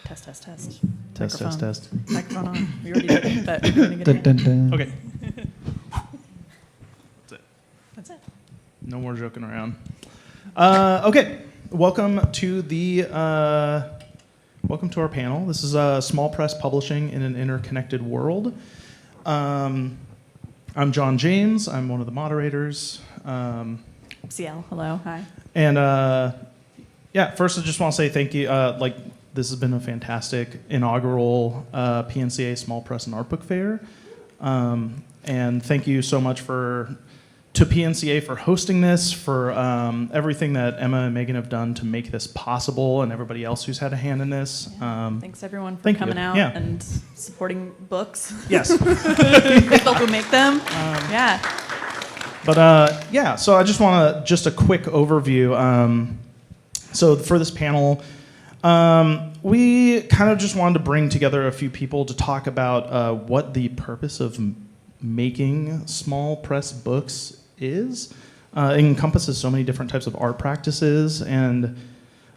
Test. Test, Microphone. test. Microphone on. We already did it, but we're going to get Dun, it. dun, dun. Okay. That's it. That's it. No more joking around. Okay. Welcome to our panel. This is Small Press Publishing in an Interconnected World. I'm John James. I'm one of the moderators. CL, hello, hi. And first I just want to say thank you. This has been a fantastic inaugural PNCA Small Press and Art Book Fair. And thank you so much to PNCA for hosting this, for everything that Emma and Megan have done to make this possible, and everybody else who's had a hand in this. Thanks everyone for coming out and supporting books. Yes. People who make them. But so I just want a quick overview. So for this panel, we kind of just wanted to bring together a few people to talk about what the purpose of making small press books is. It encompasses so many different types of art practices, and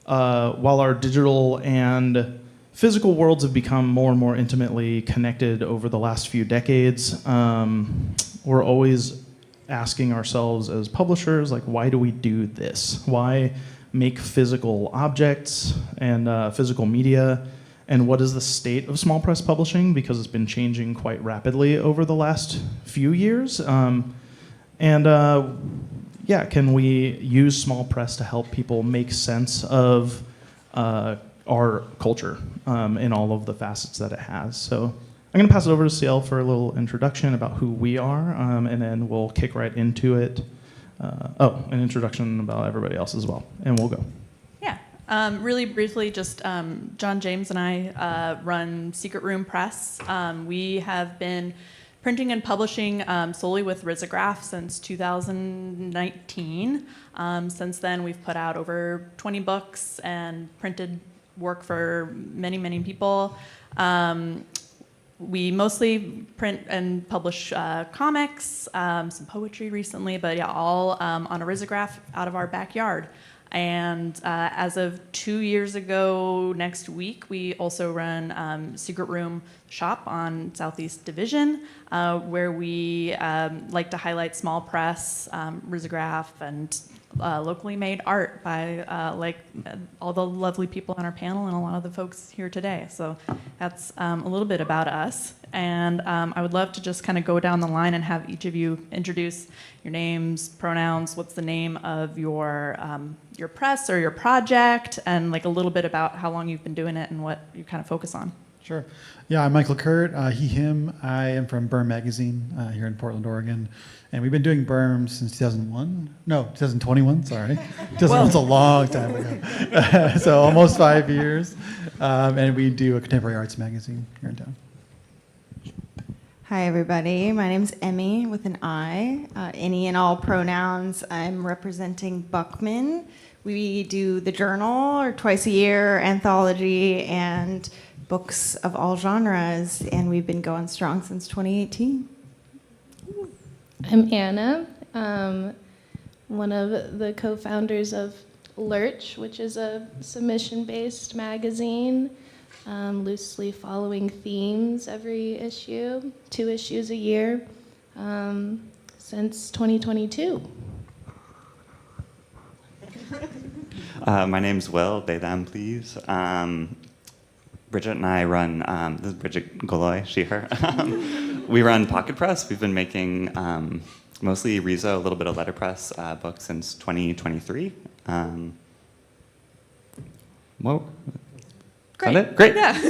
while our digital and physical worlds have become more and more intimately connected over the last few decades, we're always asking ourselves as publishers, like, why do we do this? Why make physical objects and physical media? And what is the state of small press publishing? Because it's been changing quite rapidly over the last few years. Can we use small press to help people make sense of our culture in all of the facets that it has? So I'm going to pass it over to CL for a little introduction about who we are, and then we'll kick right into it. An introduction about everybody else as well, and we'll go. Really briefly, just John James and I run Secret Room Press. We have been printing and publishing solely with risograph since 2019. Since then, we've put out over 20 books and printed work for many, many people. We mostly print and publish comics, some poetry recently, but all on a risograph out of our backyard. And as of 2 years ago, next week, we also run Secret Room Shop on Southeast Division, where we like to highlight small press, risograph, and locally made art by all the lovely people on our panel and a lot of the folks here today. So that's a little bit about us. And I would love to just kind of go down the line and have each of you introduce your names, pronouns, what's the name of your press or your project, and like a little bit about how long you've been doing it and what you kind of focus on. Sure. Yeah, I'm Michael Kurt, he, him. I am from Berm Magazine here in Portland, Oregon. And we've been doing Berm since 2001. No, 2021, sorry. 2001's a long time ago. So almost 5 years. And we do a contemporary arts magazine here in town. Hi, everybody. My name's Emmy with an I. Any and all pronouns. I'm representing Buckman. We do the journal, or twice a year, anthology, and books of all genres, and we've been going strong since 2018. I'm Anna, one of the co-founders of LURCH, which is a submission-based magazine, loosely following themes every issue, 2 issues a year, since 2022. My name's Will, they, them, please. Bridget and I run, this is Bridget Goloy, she, her. We run Pocket Press. We've been making mostly RISO, a little bit of letterpress books since 2023. Whoa. Great. Is that it? Great. Yeah.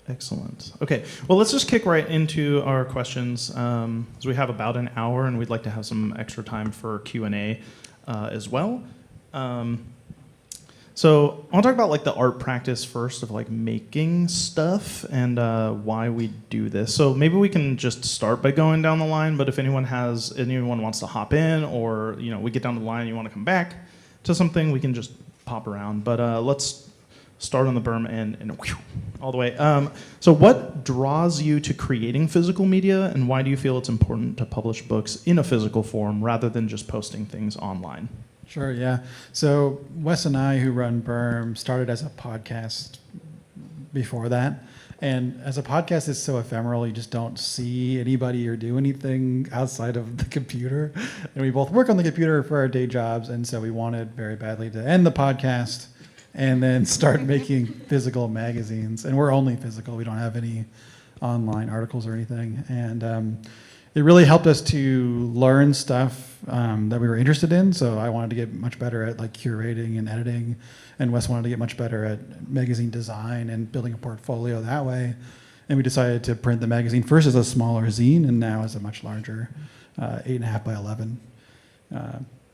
Excellent. Okay, well, let's just kick right into our questions, as we have about an hour, and we'd like to have some extra time for Q&A as well. So I want to talk about like the art practice first of like making stuff and why we do this. So maybe we can just start by going down the line, but if anyone wants to hop in, or we get down the line and you want to come back to something, we can just pop around. But let's start on the Berm and whew, all the way. So what draws you to creating physical media, and why do you feel it's important to publish books in a physical form rather than just posting things online? Sure, yeah. So Wes and I, who run Berm, started as a podcast before that. And as a podcast, it's so ephemeral, you just don't see anybody or do anything outside of the computer. And we both work on the computer for our day jobs, and so we wanted very badly to end the podcast and then start making physical magazines. And we're only physical, we don't have any online articles or anything. And it really helped us to learn stuff that we were interested in. So I wanted to get much better at like curating and editing, and Wes wanted to get much better at magazine design and building a portfolio that way. And we decided to print the magazine first as a smaller zine, and now as a much larger 8.5 by 11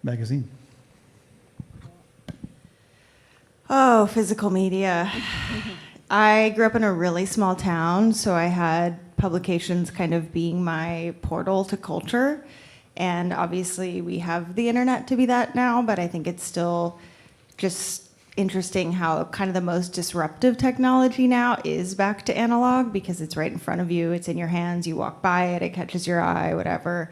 magazine. Oh, physical media. I grew up in a really small town, so I had publications kind of being my portal to culture. And obviously we have the internet to be that now, but I think it's still just interesting how kind of the most disruptive technology now is back to analog, because it's right in front of you, it's in your hands, you walk by it, it catches your eye, whatever.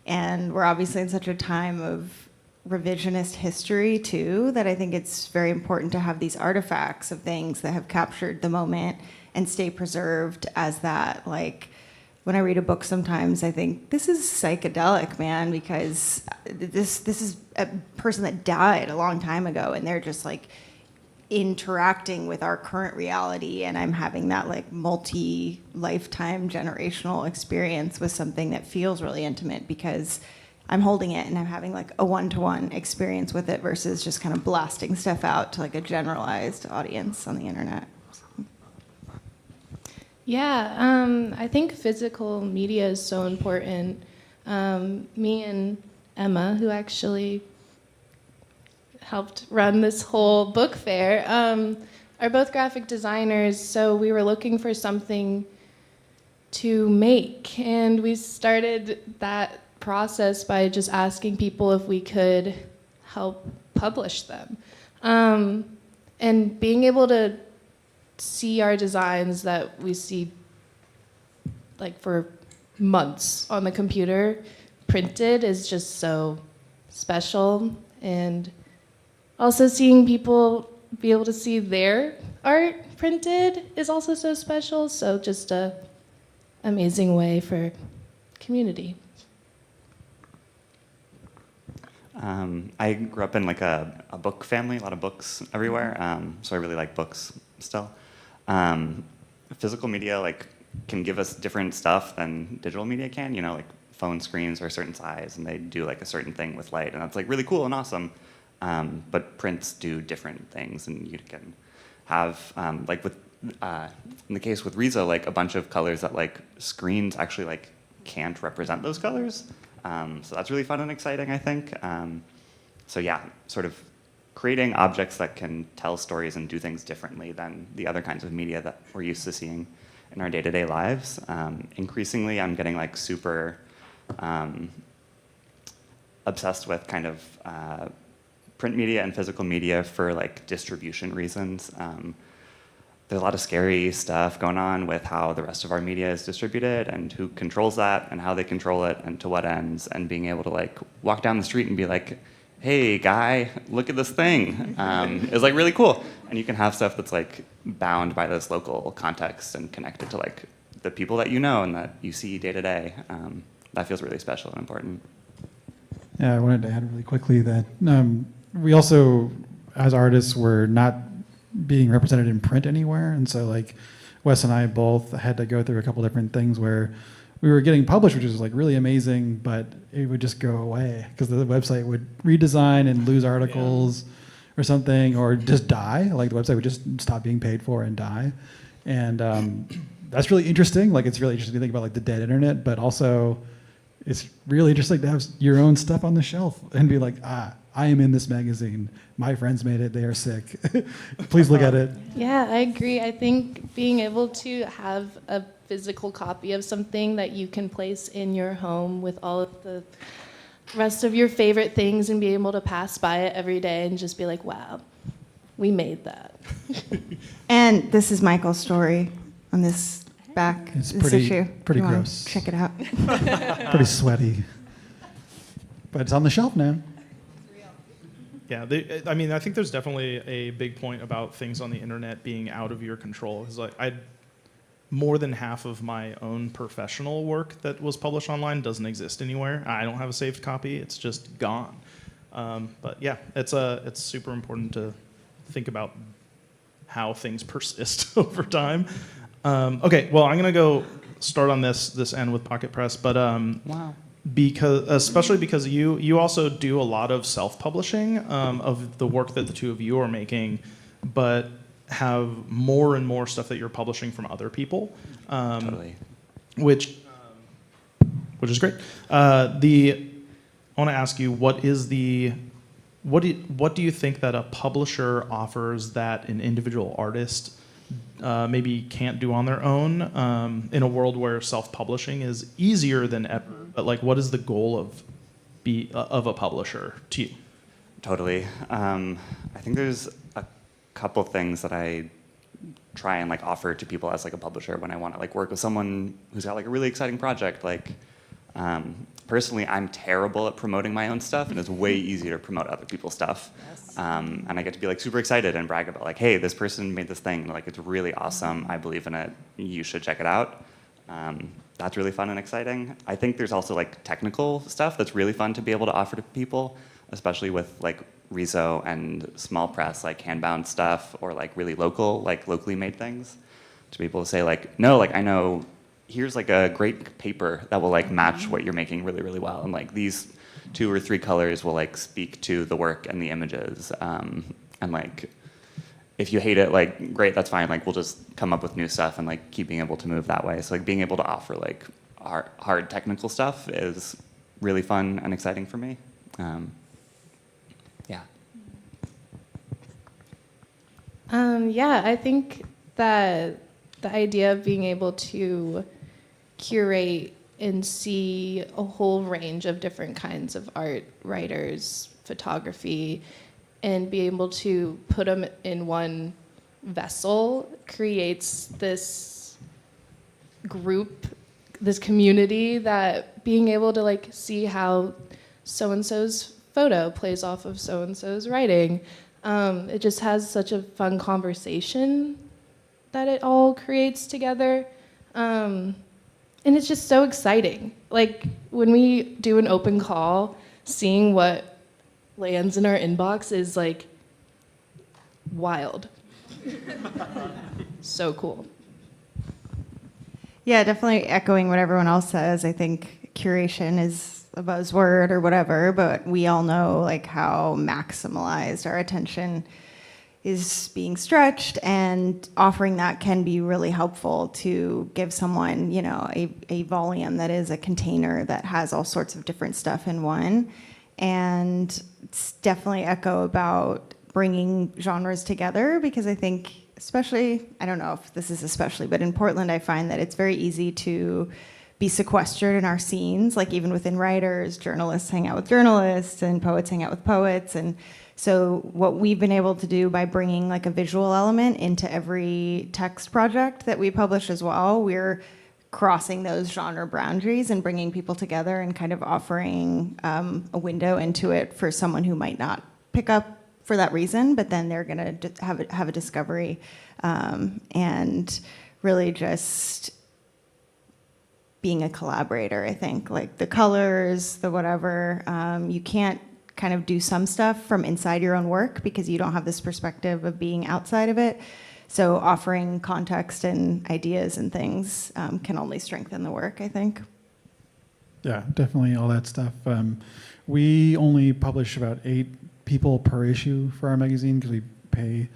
And we're obviously in such a time of revisionist history too, that I think it's very important to have these artifacts of things that have captured the moment and stay preserved as that. Like when I read a book sometimes I think this is psychedelic, man, because this is a person that died a long time ago and they're just like interacting with our current reality, and I'm having that like multi-lifetime generational experience with something that feels really intimate because I'm holding it and I'm having like a one-to-one experience with it versus just kind of blasting stuff out to like a generalized audience on the internet. Yeah, I think physical media is so important. Me and Emma, who actually helped run this whole book fair, are both graphic designers, so we were looking for something to make, and we started that process by just asking people if we could help publish them. And being able to see our designs that we see like for months on the computer printed is just so special. And also seeing people be able to see their art printed is also so special. So just a amazing way for community. I grew up in like a book family, a lot of books everywhere, so I really like books still. Physical media like can give us different stuff than digital media can, you know, like phone screens are a certain size and they do like a certain thing with light, and that's like really cool and awesome. But prints do different things, and you can have like with in the case with RISO, like a bunch of colors that like screens actually like can't represent those colors. So that's really fun and exciting, I think. So yeah, sort of creating objects that can tell stories and do things differently than the other kinds of media that we're used to seeing in our day-to-day lives. Increasingly, I'm getting like super obsessed with kind of print media and physical media for like distribution reasons. There's a lot of scary stuff going on with how the rest of our media is distributed and who controls that and how they control it and to what ends, and being able to like walk down the street and be like, hey guy, look at this thing, is like really cool. And you can have stuff that's like bound by this local context and connected to like the people that you know and that you see day to day. That feels really special and important. Yeah, I wanted to add really quickly that we also, as artists, were not being represented in print anywhere, and so like Wes and I both had to go through a couple different things where we were getting published, which was like really amazing, but it would just go away because the website would redesign and lose articles or something, or just die. Like the website would just stop being paid for and die, and that's really interesting. Like it's really interesting to think about like the dead internet, but also it's really interesting to have your own stuff on the shelf and be like, I am in this magazine. My friends made it. They are sick. Please look at it. Yeah, I agree. I think being able to have a physical copy of something that you can place in your home with all of the rest of your favorite things and be able to pass by it every day and just be like, wow, we made that. And this is Michael's story on this back, It's this pretty- issue. pretty You wanna gross. Check it out. Pretty sweaty. But it's on the shelf now. Yeah, I mean, I think there's definitely a big point about things on the internet being out of your control. Because like, more than half of my own professional work that was published online doesn't exist anywhere. I don't have a saved copy; it's just gone. But yeah, it's super important to think about how things persist over time. Okay, well, I'm gonna go start on this end with Pocket Press, but Wow. especially because you also do a lot of self-publishing of the work that the two of you are making, but have more and more stuff that you're publishing from other people, Totally. which is great. I want to ask you, what do you think that a publisher offers that an individual artist maybe can't do on their own, in a world where self-publishing is easier than ever? But like, what is the goal of a publisher to you? Totally. I think there's a couple things that I try and like offer to people as like a publisher when I want to like work with someone who's got like a really exciting project. Like, personally, I'm terrible at promoting my own stuff, and it's way easier to promote other people's stuff. Yes. And I get to be like super excited and brag about like, hey, this person made this thing. Like, it's really awesome. I believe in it. You should check it out. That's really fun and exciting. I think there's also like technical stuff that's really fun to be able to offer to people, especially with like RISO and small press, like handbound stuff, or like really local, like locally made things. To be able to say like, no, like I know, here's like a great paper that will like match what you're making really, really well. And like these 2 or 3 colors will like speak to the work and the images. And like, if you hate it, like, great, that's fine. Like, we'll just come up with new stuff and like keep being able to move that way. So like being able to offer like hard technical stuff is really fun and exciting for me. Yeah. Yeah, I think that the idea of being able to curate and see a whole range of different kinds of art, writers, photography, and be able to put them in one vessel creates this group, this community, that being able to like see how so-and-so's photo plays off of so-and-so's writing, it just has such a fun conversation that it all creates together. And it's just so exciting. Like, when we do an open call, seeing what lands in our inbox is like wild. So cool. Yeah, definitely echoing what everyone else says. I think curation is a buzzword or whatever, but we all know like how maximalized our attention is being stretched, and offering that can be really helpful to give someone, you know, a volume that is a container that has all sorts of different stuff in one. And it's definitely echo about bringing genres together, because I think, especially, I don't know if this is especially, but in Portland, I find that it's very easy to be sequestered in our scenes, like even within writers, journalists hang out with journalists, and poets hang out with poets. And so what we've been able to do by bringing like a visual element into every text project that we publish as well, we're crossing those genre boundaries and bringing people together and kind of offering a window into it for someone who might not pick up for that reason, but then they're gonna have a discovery, and really just being a collaborator. I think like the colors, the whatever, you can't kind of do some stuff from inside your own work because you don't have this perspective of being outside of it. So offering context and ideas and things can only strengthen the work, I think. Yeah, definitely all that stuff. We only publish about 8 people per issue for our magazine because we pay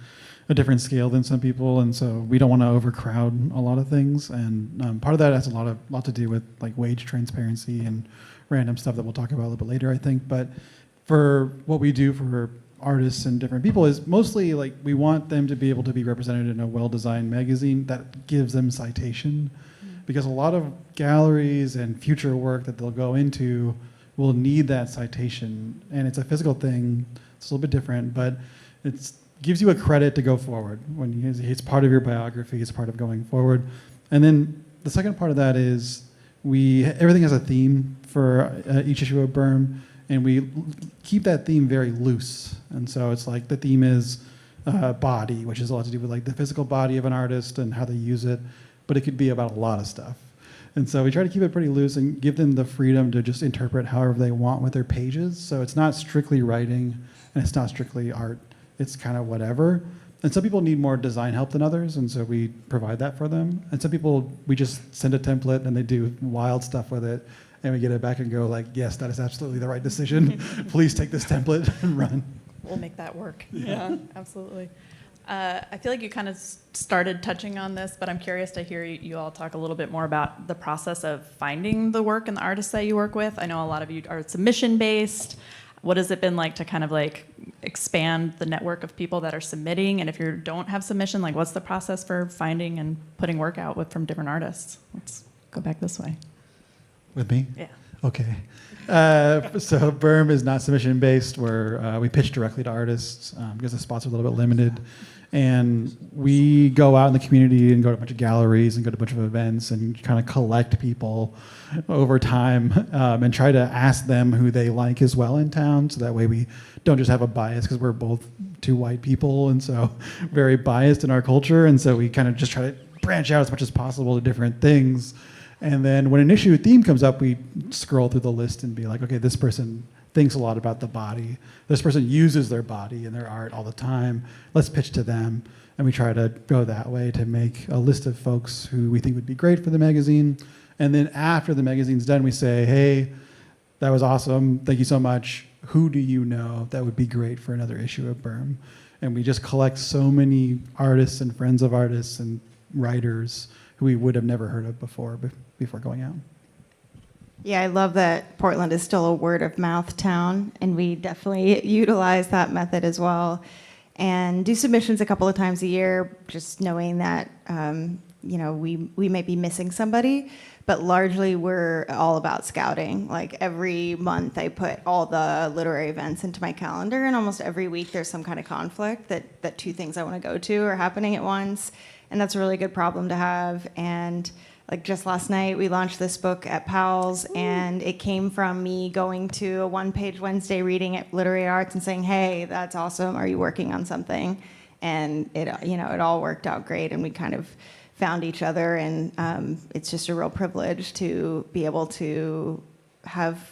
a different scale than some people, and so we don't want to overcrowd a lot of things. And part of that has a lot to do with like wage transparency and random stuff that we'll talk about a little bit later, I think. But for what we do for artists and different people is mostly like we want them to be able to be represented in a well-designed magazine that gives them citation, because a lot of galleries and future work that they'll go into will need that citation, and it's a physical thing. It's a little bit different, but it gives you a credit to go forward. When it's part of your biography, it's part of going forward. And then the second part of that is everything has a theme for each issue of Berm. and we keep that theme very loose. And so it's like the theme is body, which has a lot to do with like the physical body of an artist and how they use it, but it could be about a lot of stuff. And so we try to keep it pretty loose and give them the freedom to just interpret however they want with their pages. So it's not strictly writing and it's not strictly art. It's kind of whatever. And some people need more design help than others, and so we provide that for them. And some people, we just send a template and they do wild stuff with it, and we get it back and go like, yes, that is absolutely the right decision. Please take this template and run. We'll make that work. Yeah, absolutely. I feel like you kind of started touching on this, but I'm curious to hear you all talk a little bit more about the process of finding the work and the artists that you work with. I know a lot of you are submission-based. What has it been like to kind of like expand the network of people that are submitting? And if you don't have submission, like what's the process for finding and putting work out from different artists? Let's go back this way. With me? Yeah. Okay. So Berm is not submission-based, where we pitch directly to artists because the spots are a little bit limited. And we go out in the community and go to a bunch of galleries and go to a bunch of events and kind of collect people over time and try to ask them who they like as well in town. So that way we don't just have a bias, because we're both two white people and so very biased in our culture. And so we kind of just try to branch out as much as possible to different things. And then when an issue theme comes up, we scroll through the list and be like, okay, this person thinks a lot about the body. This person uses their body in their art all the time. Let's pitch to them. And we try to go that way to make a list of folks who we think would be great for the magazine. And then after the magazine's done, we say, hey, that was awesome. Thank you so much. Who do you know that would be great for another issue of Berm? And we just collect so many artists and friends of artists and writers who we would have never heard of before going out. Yeah, I love that Portland is still a word of mouth town, and we definitely utilize that method as well. And do submissions a couple of times a year, just knowing that we may be missing somebody, but largely we're all about scouting. Like every month I put all the literary events into my calendar, and almost every week there's some kind of conflict that two things I want to go to are happening at once, and that's a really good problem to have. And like just last night, we launched this book at Powell's, and it came from me going to a one-page Wednesday reading at Literary Arts and saying, hey, that's awesome. Are you working on something? And it all worked out great, and we kind of found each other, and it's just a real privilege to be able to have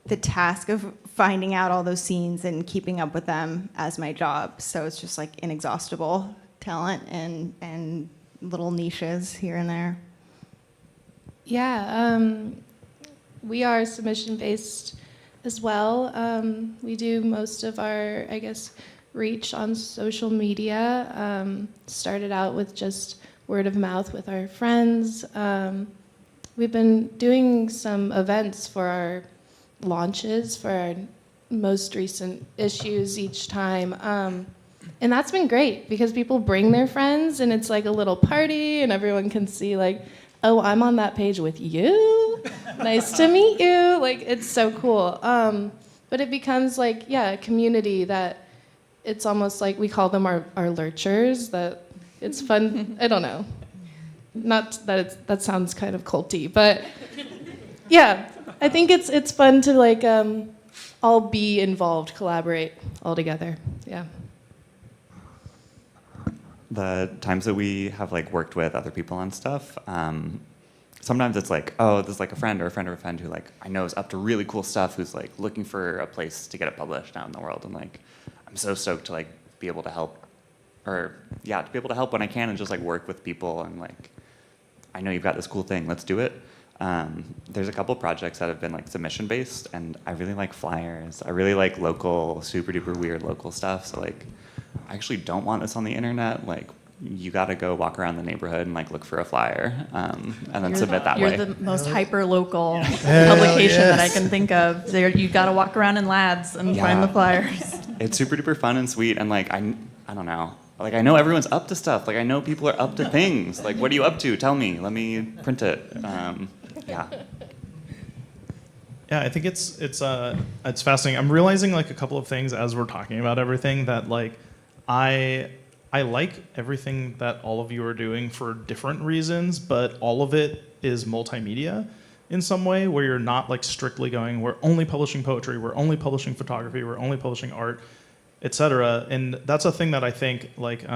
the task of finding out all those scenes and keeping up with them as my job. So it's just like inexhaustible talent and little niches here and there. Yeah, we are submission-based as well. We do most of our, reach on social media. Started out with just word of mouth with our friends. We've been doing some events for our launches, for our most recent issues each time. And that's been great because people bring their friends and it's like a little party and everyone can see like, oh, I'm on that page with you. Nice to meet you. Like, it's so cool. But it becomes like, a community that it's almost like we call them our lurchers, that it's fun. I don't know. Not that that sounds kind of culty, but yeah, I think it's fun to like all be involved, collaborate all together. Yeah. The times that we have like worked with other people on stuff, sometimes it's like, oh, there's like a friend or a friend or a friend who like I know is up to really cool stuff, who's like looking for a place to get it published out in the world, and like I'm so stoked to like be able to help, or to be able to help when I can and just like work with people and like, I know you've got this cool thing, let's do it. There's a couple projects that have been like submission based, and I really like flyers. I really like local, super duper weird local stuff. So like, I actually don't want this on the internet. Like, you got to go walk around the neighborhood and like look for a flyer, and then submit that way. You're the most hyper local publication that I can think of. There, you got to walk around in lads and find the flyers. It's super duper fun and sweet, and like I don't know. Like, I know everyone's up to stuff. Like, I know people are up to things. Like, what are you up to? Tell me. Let me print it. Yeah, I think it's fascinating. I'm realizing like a couple of things as we're talking about everything, that like I like everything that all of you are doing for different reasons, but all of it is multimedia. in some way, where you're not like strictly going, we're only publishing poetry, we're only publishing photography, we're only publishing art, etc. And that's a thing that I think like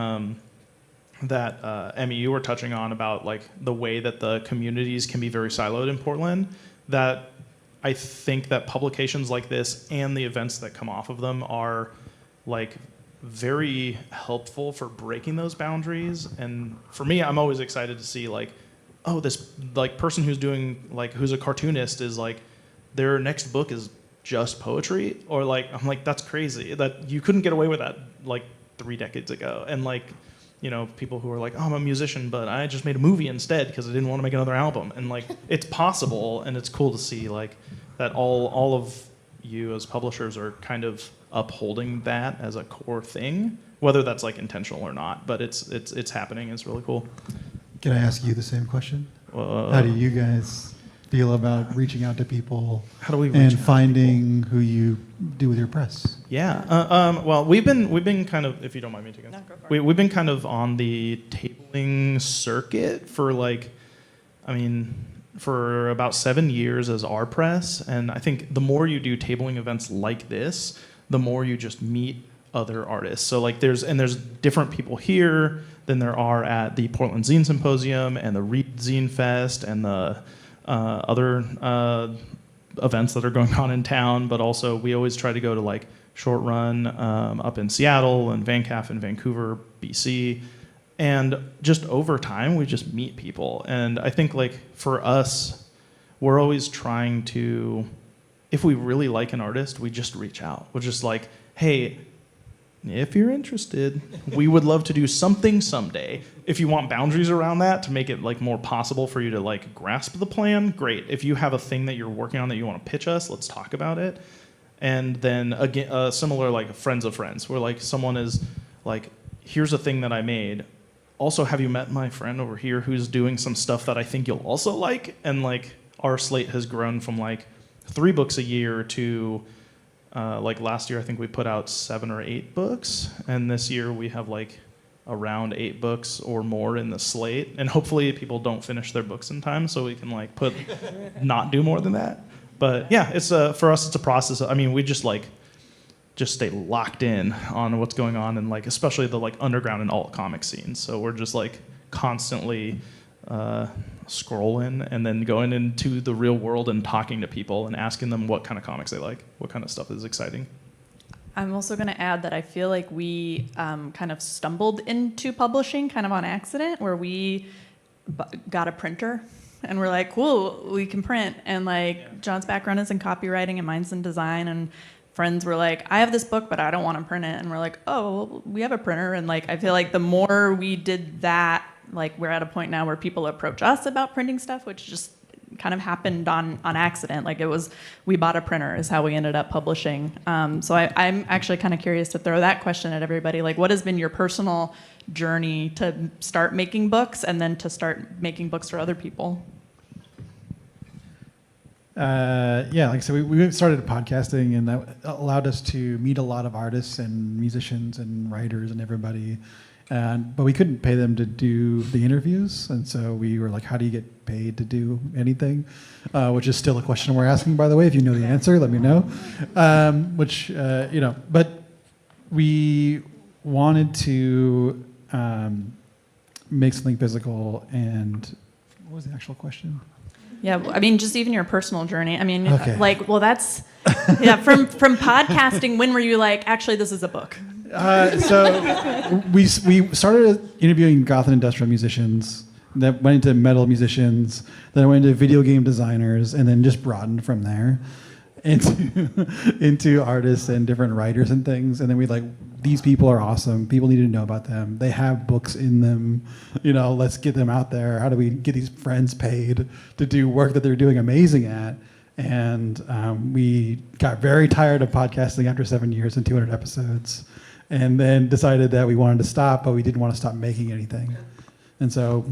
that Emmy, you were touching on about like the way that the communities can be very siloed in Portland, that I think that publications like this and the events that come off of them are like very helpful for breaking those boundaries. And for me, I'm always excited to see like, oh, this like person who's doing like, who's a cartoonist is like, their next book is just poetry, or like, I'm like, that's crazy that you couldn't get away with that like 3 decades ago. And like, you know, people who are like, oh, I'm a musician, but I just made a movie instead because I didn't want to make another album. And like, it's possible, and it's cool to see like that all of you as publishers are kind of upholding that as a core thing, whether that's like intentional or not. But it's happening. It's really cool. Can I ask you the same question? How do you guys feel about reaching out to people? How do we reach and out to finding who you do with your press? Yeah. Well, we've been kind of, if you don't mind me taking this, No, go for it. we've been kind of on the tabling circuit for like, I mean, for about 7 years as our press. And I think the more you do tabling events like this, the more you just meet other artists. So like there's different people here than there are at the Portland Zine Symposium and the Read Zine Fest and the other events that are going on in town. But also we always try to go to like Short Run up in Seattle and VanCaf in Vancouver, BC. And just over time, we just meet people. And I think like for us, we're always trying to, if we really like an artist, we just reach out. We're just like, hey, if you're interested, we would love to do something someday. If you want boundaries around that to make it like more possible for you to like grasp the plan, great. If you have a thing that you're working on that you want to pitch us, let's talk about it. And then again, similar like friends of friends, where like someone is like, here's a thing that I made. Also, have you met my friend over here who's doing some stuff that I think you'll also like? And like our slate has grown from like 3 books a year to like last year, I think we put out 7 or 8 books. And this year we have like around 8 books or more in the slate. And hopefully people don't finish their books in time so we can like not do more than that. But yeah, it's for us, it's a process. I mean, we just stay locked in on what's going on, and like especially the like underground and alt comic scenes. So we're just like constantly scrolling and then going into the real world and talking to people and asking them what kind of comics they like, what kind of stuff is exciting. I'm also going to add that I feel like we kind of stumbled into publishing kind of on accident, where we got a printer and we're like, cool, we can print. And like John's background is in copywriting and mine's in design, and friends were like, I have this book, but I don't want to print it. And we're like, oh, well, we have a printer. And like, I feel like the more we did that, like we're at a point now where people approach us about printing stuff, which just kind of happened on accident. Like it was, we bought a printer is how we ended up publishing. So I'm actually kind of curious to throw that question at everybody. Like, what has been your personal journey to start making books and then to start making books for other people? Yeah, like I said, we started podcasting, and that allowed us to meet a lot of artists and musicians and writers and everybody. But we couldn't pay them to do the interviews, and so we were like, how do you get paid to do anything? Which is still a question we're asking, by the way. If you know the answer, let me know. But we wanted to make something physical. And what was the actual question? Yeah, I mean, just even your personal journey. I mean, Okay. like, well, that's, yeah, from podcasting, when were you like, actually, this is a book? So we started interviewing goth and industrial musicians, that went into metal musicians, then went into video game designers, and then just broadened from there into artists and different writers and things. And then we like, these people are awesome. People need to know about them. They have books in them. Let's get them out there. How do we get these friends paid to do work that they're doing amazing at? And we got very tired of podcasting after 7 years and 200 episodes, and then decided that we wanted to stop, but we didn't want to stop making anything. And so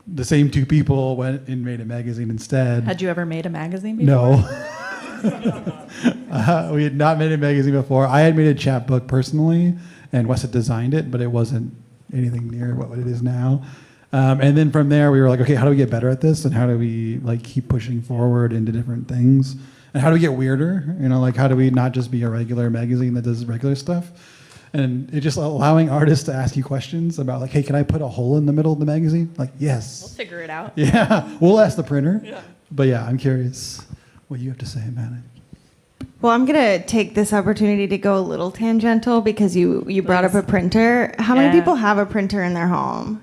the same 2 people went and made a magazine instead. Had you ever made a magazine before? No. We had not made a magazine before. I had made a chapbook personally, and Wes had designed it, but it wasn't anything near what it is now. And then from there, we were like, okay, how do we get better at this? And how do we like keep pushing forward into different things? And how do we get weirder? You know, like how do we not just be a regular magazine that does regular stuff? And it just allowing artists to ask you questions about like, hey, can I put a hole in the middle of the magazine? Like, yes. We'll figure it out. Yeah, we'll ask the printer. Yeah. But yeah, I'm curious what you have to say about it. Well, I'm going to take this opportunity to go a little tangential because you brought up a printer. How many people have a printer in their home?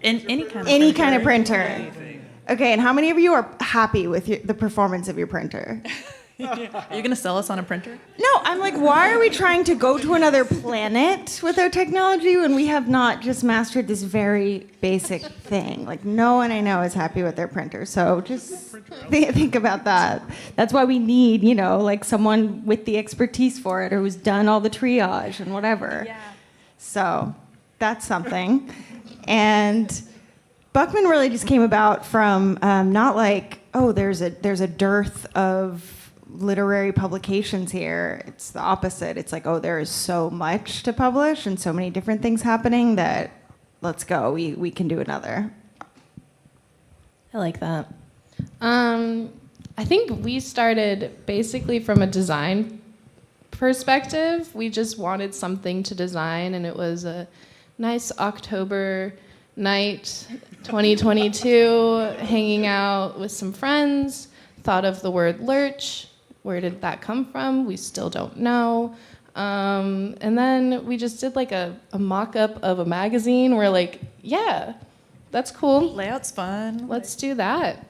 In Any kind of printer. Okay, and how many of you are happy with the performance of your printer? Are you going to sell us on a printer? No, I'm like, why are we trying to go to another planet with our technology when we have not just mastered this very basic thing? Like, no one I know is happy with their printer. So just think about that. That's why we need, like someone with the expertise for it or who's done all the triage and whatever. Yeah. So that's something. And Buckman really just came about from not like, oh, there's a dearth of literary publications here. It's the opposite. It's like, oh, there is so much to publish and so many different things happening that let's go. We can do another. I like that. I think we started basically from a design perspective. We just wanted something to design, and it was a nice October night, 2022, hanging out with some friends, thought of the word lurch. Where did that come from? We still don't know. And then we just did like a mock-up of a magazine. We're like, yeah, that's cool. Layout's fun. Let's do that.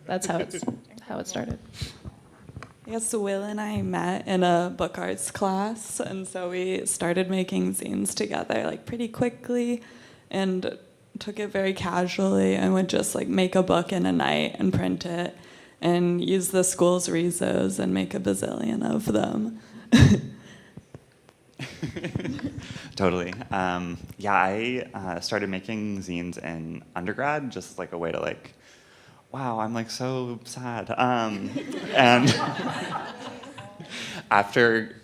That's how it started. I guess Will and I met in a book arts class, and so we started making zines together like pretty quickly and took it very casually and would just like make a book in a night and print it and use the school's RISOs and make a bazillion of them. Totally. I started making zines in undergrad, just like a way to like, wow, I'm like so sad. And after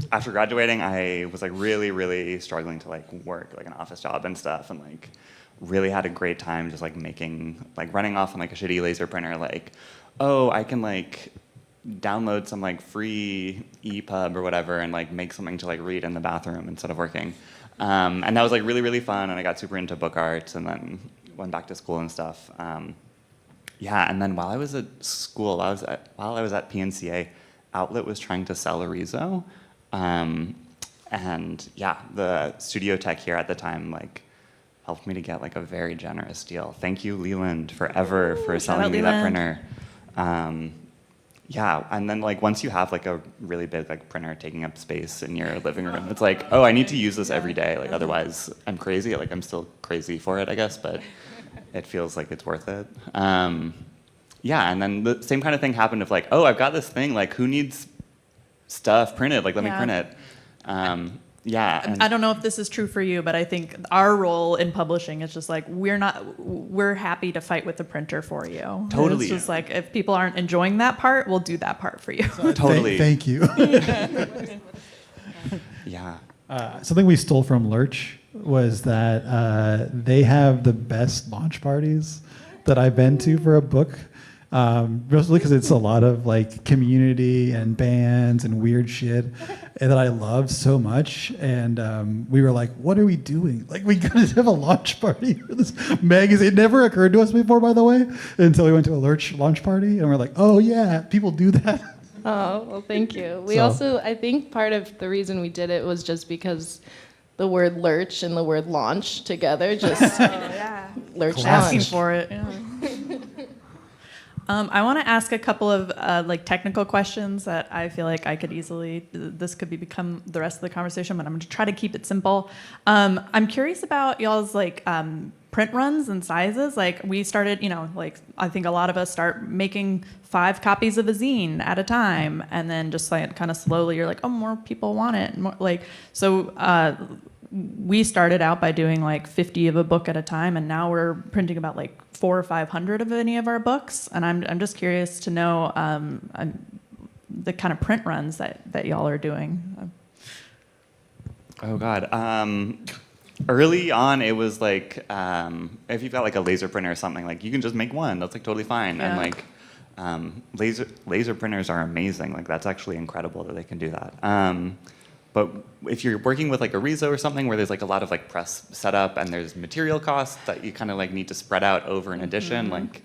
graduating, I was like really, really struggling to like work like an office job and stuff, and like really had a great time just like making, like running off on like a shitty laser printer, like, oh, I can like download some like free EPUB or whatever and like make something to like read in the bathroom instead of working. And that was like really, really fun, and I got super into book arts and then went back to school and stuff. And then while I was at school, while I was at PNCA, Outlet was trying to sell a RISO. The studio tech here at the time like helped me to get like a very generous deal. Thank you, Leland, forever for selling me that printer. And then like once you have like a really big like printer taking up space in your living room, it's like, oh, I need to use this every day. Like otherwise I'm crazy. Like I'm still crazy for it, I guess, but it feels like it's worth it. And then the same kind of thing happened of like, oh, I've got this thing, like who needs stuff printed? Like let me print it. I don't know if this is true for you, but I think our role in publishing is just like we're happy to fight with the printer for you. Totally. It's just like if people aren't enjoying that part, we'll do that part for you. Totally. Thank you. Yeah. Something we stole from Lurch was that they have the best launch parties that I've been to for a book. Mostly because it's a lot of like community and bands and weird shit that I love so much. And we were like, what are we doing? Like we gotta have a launch party for this magazine. It never occurred to us before, by the way, until we went to a Lurch launch party and we're like, oh yeah, people do that. Oh, well, thank you. We also, I think part of the reason we did it was just because the word lurch and the word launch together just lurch Asking launch. for it. Yeah. I want to ask a couple of like technical questions that I feel like I could easily. This could become the rest of the conversation, but I'm going to try to keep it simple. I'm curious about y'all's like print runs and sizes. Like we started, like I think a lot of us start making 5 copies of a zine at a time, and then just like kind of slowly, you're like, oh, more people want it. More, like so. We started out by doing like 50 of a book at a time, and now we're printing about like 400 or 500 of any of our books. And I'm just curious to know the kind of print runs that y'all are doing. Oh God. early on, it was like if you've got like a laser printer or something, like you can just make one. That's like totally fine. Yeah. And like laser printers are amazing. Like that's actually incredible that they can do that. But if you're working with like a RISO or something where there's like a lot of like press setup and there's material costs that you kind of like need to spread out over an edition, like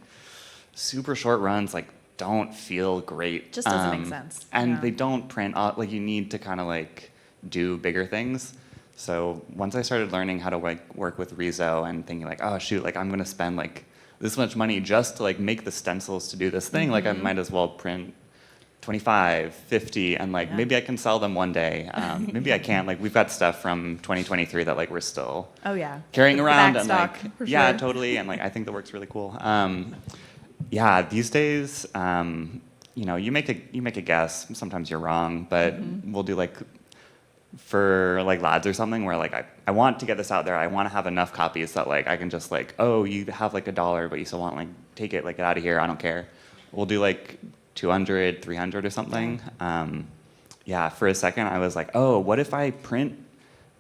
super short runs like don't feel great. Just doesn't make sense. And Yeah. they don't print out, like you need to kind of like do bigger things. So once I started learning how to like work with RISO and thinking like, oh shoot, like I'm gonna spend like this much money just to like make the stencils to do this thing, like I might as well print 25, 50, and like Yeah. maybe I can sell them one day. Maybe I can't. Like we've got stuff from 2023 that like we're still Oh yeah. carrying The around back and stock, like for yeah, sure. totally. And like I think the work's really cool. Yeah, these days, you know, you make a guess. Sometimes you're wrong, but we'll do like for like lads or something where like I want to get this out there. I want to have enough copies that like I can just like, oh, you have like $1, but you still want like take it, like get out of here. I don't care. We'll do like 200, 300 or something. Yeah, for a second I was like, oh, what if I print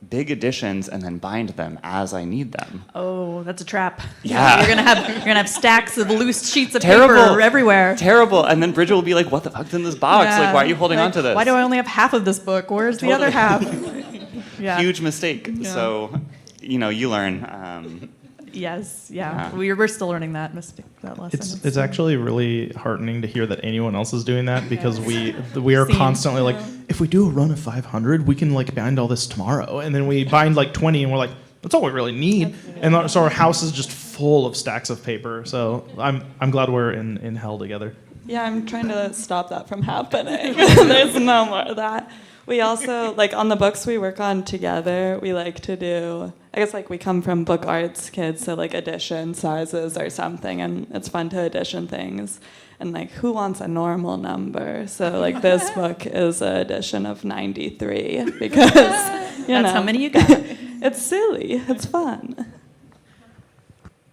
big editions and then bind them as I need them? Oh, that's a trap. Yeah. You're gonna have stacks of loose sheets of Terrible. paper everywhere. Terrible. And then Bridget will be like, what the fuck's in this box? Yeah. Like, why are you holding Like, on to this? Why do I only have half of this book? Where's the other half? Yeah. Huge mistake. Yeah. So, you know, you learn. Yes. Yeah. Yeah. We're still learning that lesson. It's actually really heartening to hear that anyone else is doing that because we are Same. constantly like, if we do a run of 500, we can like bind all this tomorrow, and then we bind like 20, and we're like, that's all we really need, and so our house is just full of stacks of paper. So I'm glad we're in hell together. Yeah, I'm trying to stop that from happening. There's no more of that. We also, like, on the books we work on together, we like to do, I guess, like, we come from book arts kids, so, like, edition sizes or something, and it's fun to edition things. And, like, who wants a normal number? So, like, this book is an edition of 93 because, That's how many you got. It's silly. It's fun.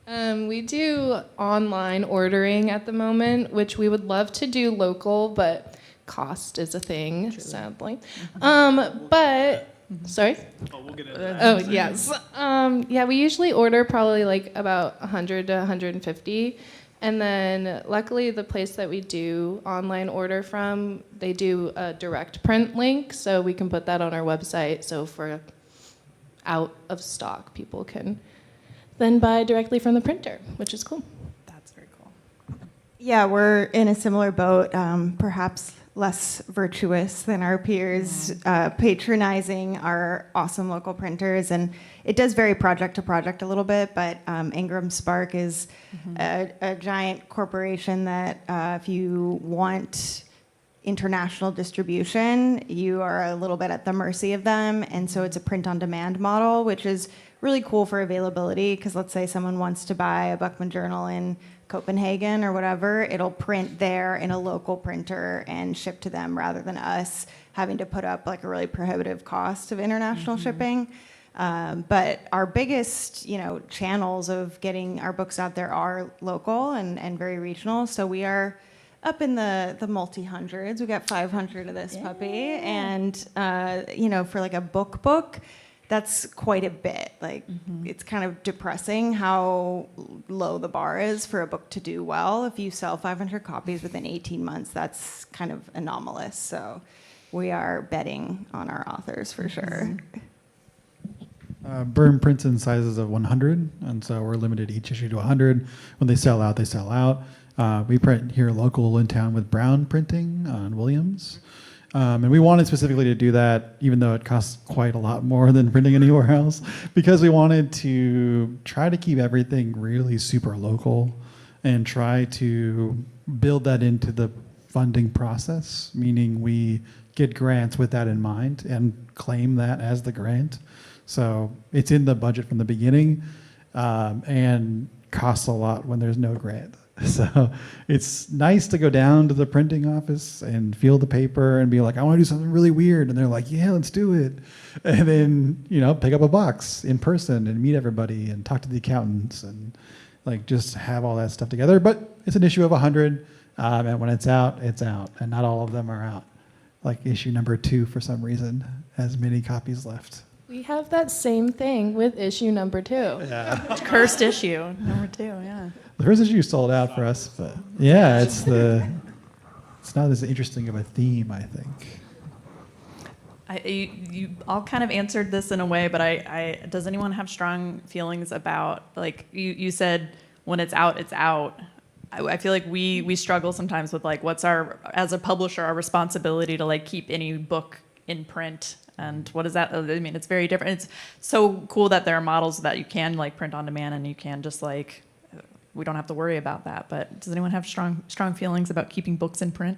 We do online ordering at the moment, which we would love to do local, but cost is a thing, sadly. But sorry. Oh, we'll get into that. Oh yes. Yeah, we usually order probably like about 100 to 150, and then luckily the place that we do online order from, they do a direct print link, so we can put that on our website. So for out of stock, people can then buy directly from the printer, which is cool. That's very cool. Yeah, we're in a similar boat, perhaps less virtuous than our peers, patronizing our awesome local printers. And it does vary project to project a little bit, but Ingram Spark is a giant corporation that if you want international distribution, you are a little bit at the mercy of them. And so it's a print-on-demand model, which is really cool for availability, because let's say someone wants to buy a Buckman Journal in Copenhagen or whatever, it'll print there in a local printer and ship to them rather than us having to put up like a really prohibitive cost of international shipping. But our biggest, channels of getting our books out there are local and very regional. So we are up in the multi-hundreds. We got 500 of this puppy. And, for like a book, that's quite a bit. Like, it's kind of depressing how low the bar is for a book to do well. If you sell 500 copies within 18 months, that's kind of anomalous. So we are betting on our authors for sure. Berm prints in sizes of 100, and so we're limited each issue to 100. When they sell out, they sell out. We print here local in town with Brown Printing on Williams. And we wanted specifically to do that, even though it costs quite a lot more than printing anywhere else, because we wanted to try to keep everything really super local and try to build that into the funding process, meaning we get grants with that in mind and claim that as the grant. So it's in the budget from the beginning and costs a lot when there's no grant. So it's nice to go down to the printing office and feel the paper and be like, I want to do something really weird. And they're like, yeah, let's do it. And then, pick up a box in person and meet everybody and talk to the accountants and like just have all that stuff together. But it's an issue of 100. And when it's out, it's out. And not all of them are out. Like issue number 2, for some reason, has many copies left. We have that same thing with issue number 2. Yeah. Cursed issue number 2. Yeah. The first issue sold out for us, but yeah, it's not as interesting of a theme, I think. You all kind of answered this in a way, but does anyone have strong feelings about, like, you said when it's out, it's out. I feel like we struggle sometimes with, like, what's as a publisher, our responsibility to, like, keep any book in print, and what is that? I mean, it's very different. It's so cool that there are models that you can, like, print on demand, and you can just, like, we don't have to worry about that. But does anyone have strong feelings about keeping books in print?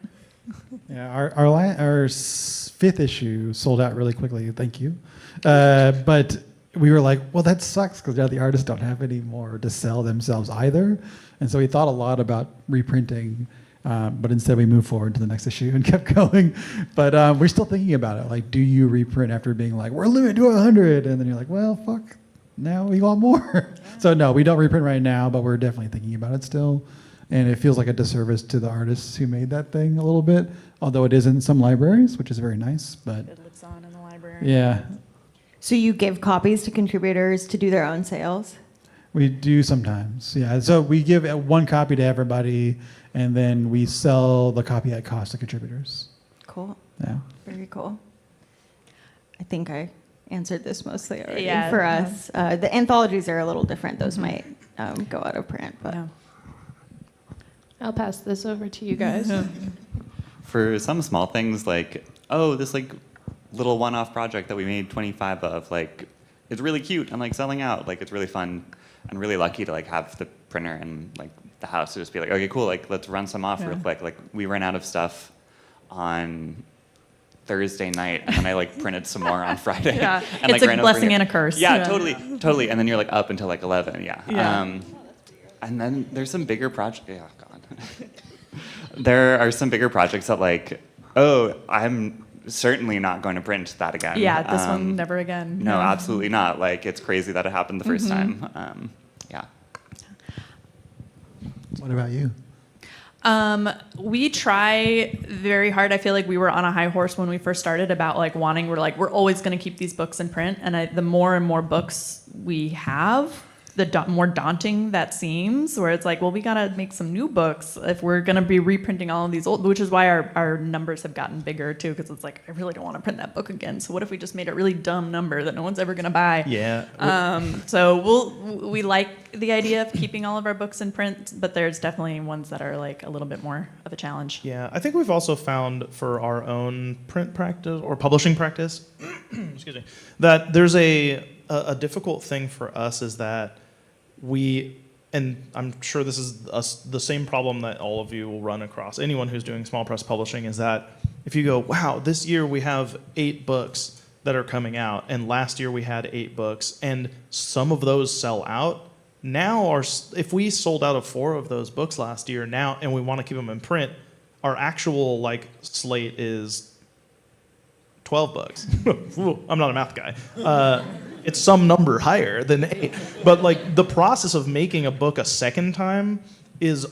Yeah, our 5th issue sold out really quickly. Thank you, but we were like, well, that sucks because now the artists don't have any more to sell themselves either, and so we thought a lot about reprinting, but instead we moved forward to the next issue and kept going. But we're still thinking about it. Like, do you reprint after being like, we're limited to 100, and then you're like, well, fuck, now we want more. So no, we don't reprint right now, but we're definitely thinking about it still. And it feels like a disservice to the artists who made that thing a little bit, although it is in some libraries, which is very nice. But It lives on in the library. yeah, So you give copies to contributors to do their own sales? we do sometimes. Yeah, so we give 1 copy to everybody, and then we sell the copy at cost to contributors. Cool. Yeah. Very cool. I think I answered this mostly already Yeah, for yeah. us. The anthologies are a little different. Those might go out of print, but Yeah. I'll pass this over to you guys. For some small things like, oh, this like little one-off project that we made 25 of, like, it's really cute and like selling out. Like, it's really fun and really lucky to like have the printer and like the house to just be like, okay, cool, like let's run some off real quick. Like, we ran out of stuff on Thursday night, and then I like printed some more on Friday. Yeah, and, it's like, a ran over blessing here. and a curse. Yeah, Yeah. totally. And then you're like up until like 11. Yeah. Yeah. And then there's some bigger projects. Yeah, God. There are some bigger projects that like, oh, I'm certainly not going to print that again. Yeah, this one never again. No, Yeah. absolutely not. Like, it's crazy that it happened the first time. Yeah. What about you? We try very hard. I feel like we were on a high horse when we first started about like we're always going to keep these books in print. And the more and more books we have, the more daunting that seems, where it's like, well, we got to make some new books if we're going to be reprinting all of these old, which is why our numbers have gotten bigger too, because it's like, I really don't want to print that book again. So what if we just made a really dumb number that no one's ever going to buy? Yeah. So we like the idea of keeping all of our books in print, but there's definitely ones that are like a little bit more of a challenge. Yeah, I think we've also found for our own print practice or publishing practice, excuse me, that there's a difficult thing for us is that and I'm sure this is the same problem that all of you will run across, anyone who's doing small press publishing, is that if you go, wow, this year we have 8 books that are coming out, and last year we had 8 books, and some of those sell out. Now, if we sold out of 4 of those books last year now, and we want to keep them in print, our actual like slate is 12 books. I'm not a math guy. It's some number higher than 8. But like the process of making a book a second time is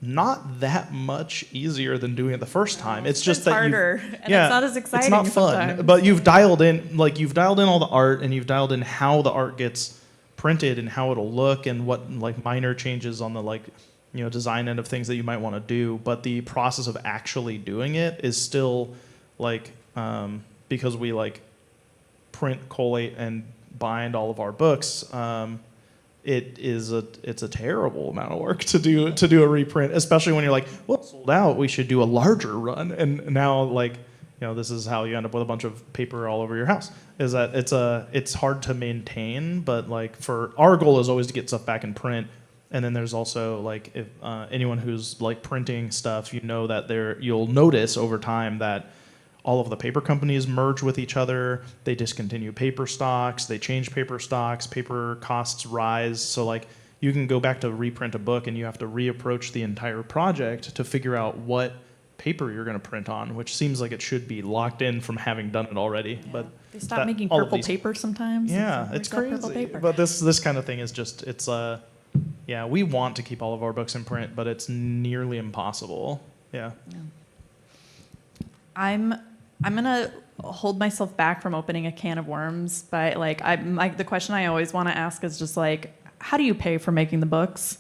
not that much easier than doing it the first time. It's just that harder, and it's not as exciting It's not fun, sometimes. but you've dialed in all the art, and you've dialed in how the art gets printed and how it'll look and what like minor changes on the like, you know, design end of things that you might want to do. But the process of actually doing it is still like because we like print, collate, and bind all of our books, it's a terrible amount of work to do a reprint, especially when you're like, well, it's sold out, we should do a larger run, and now like, you know, this is how you end up with a bunch of paper all over your house. Is that it's hard to maintain, but like for our goal is always to get stuff back in print. And then there's also like if anyone who's like printing stuff, you know that you'll notice over time that all of the paper companies merge with each other. They discontinue paper stocks. They change paper stocks. Paper costs rise. So like you can go back to reprint a book and you have to reapproach the entire project to figure out what paper you're going to print on, which seems like it should be locked in from having done it already. Yeah. But they stop making purple paper sometimes. Yeah, it's crazy. Purple paper. But this kind of thing is just yeah, we want to keep all of our books in print, but it's nearly impossible. Yeah. I'm gonna hold myself back from opening a can of worms. But the question I always want to ask is just like, how do you pay for making the books?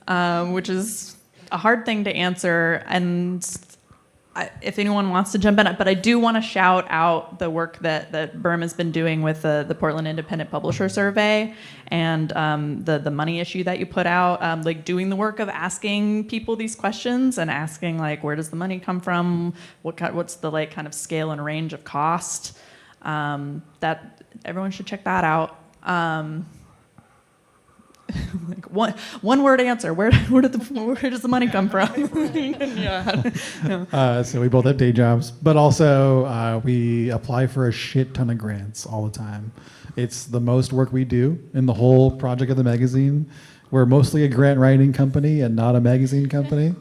Which is a hard thing to answer. And if anyone wants to jump in, but I do want to shout out the work that Berm has been doing with the Portland Independent Publisher Survey and the money issue that you put out, like doing the work of asking people these questions and asking like, where does the money come from? What's the like kind of scale and range of cost? That everyone should check that out. Like one word answer. Where does the money come from? Yeah. So we both have day jobs, but also we apply for a shit ton of grants all the time. It's the most work we do in the whole project of the magazine. We're mostly a grant writing company and not a magazine company.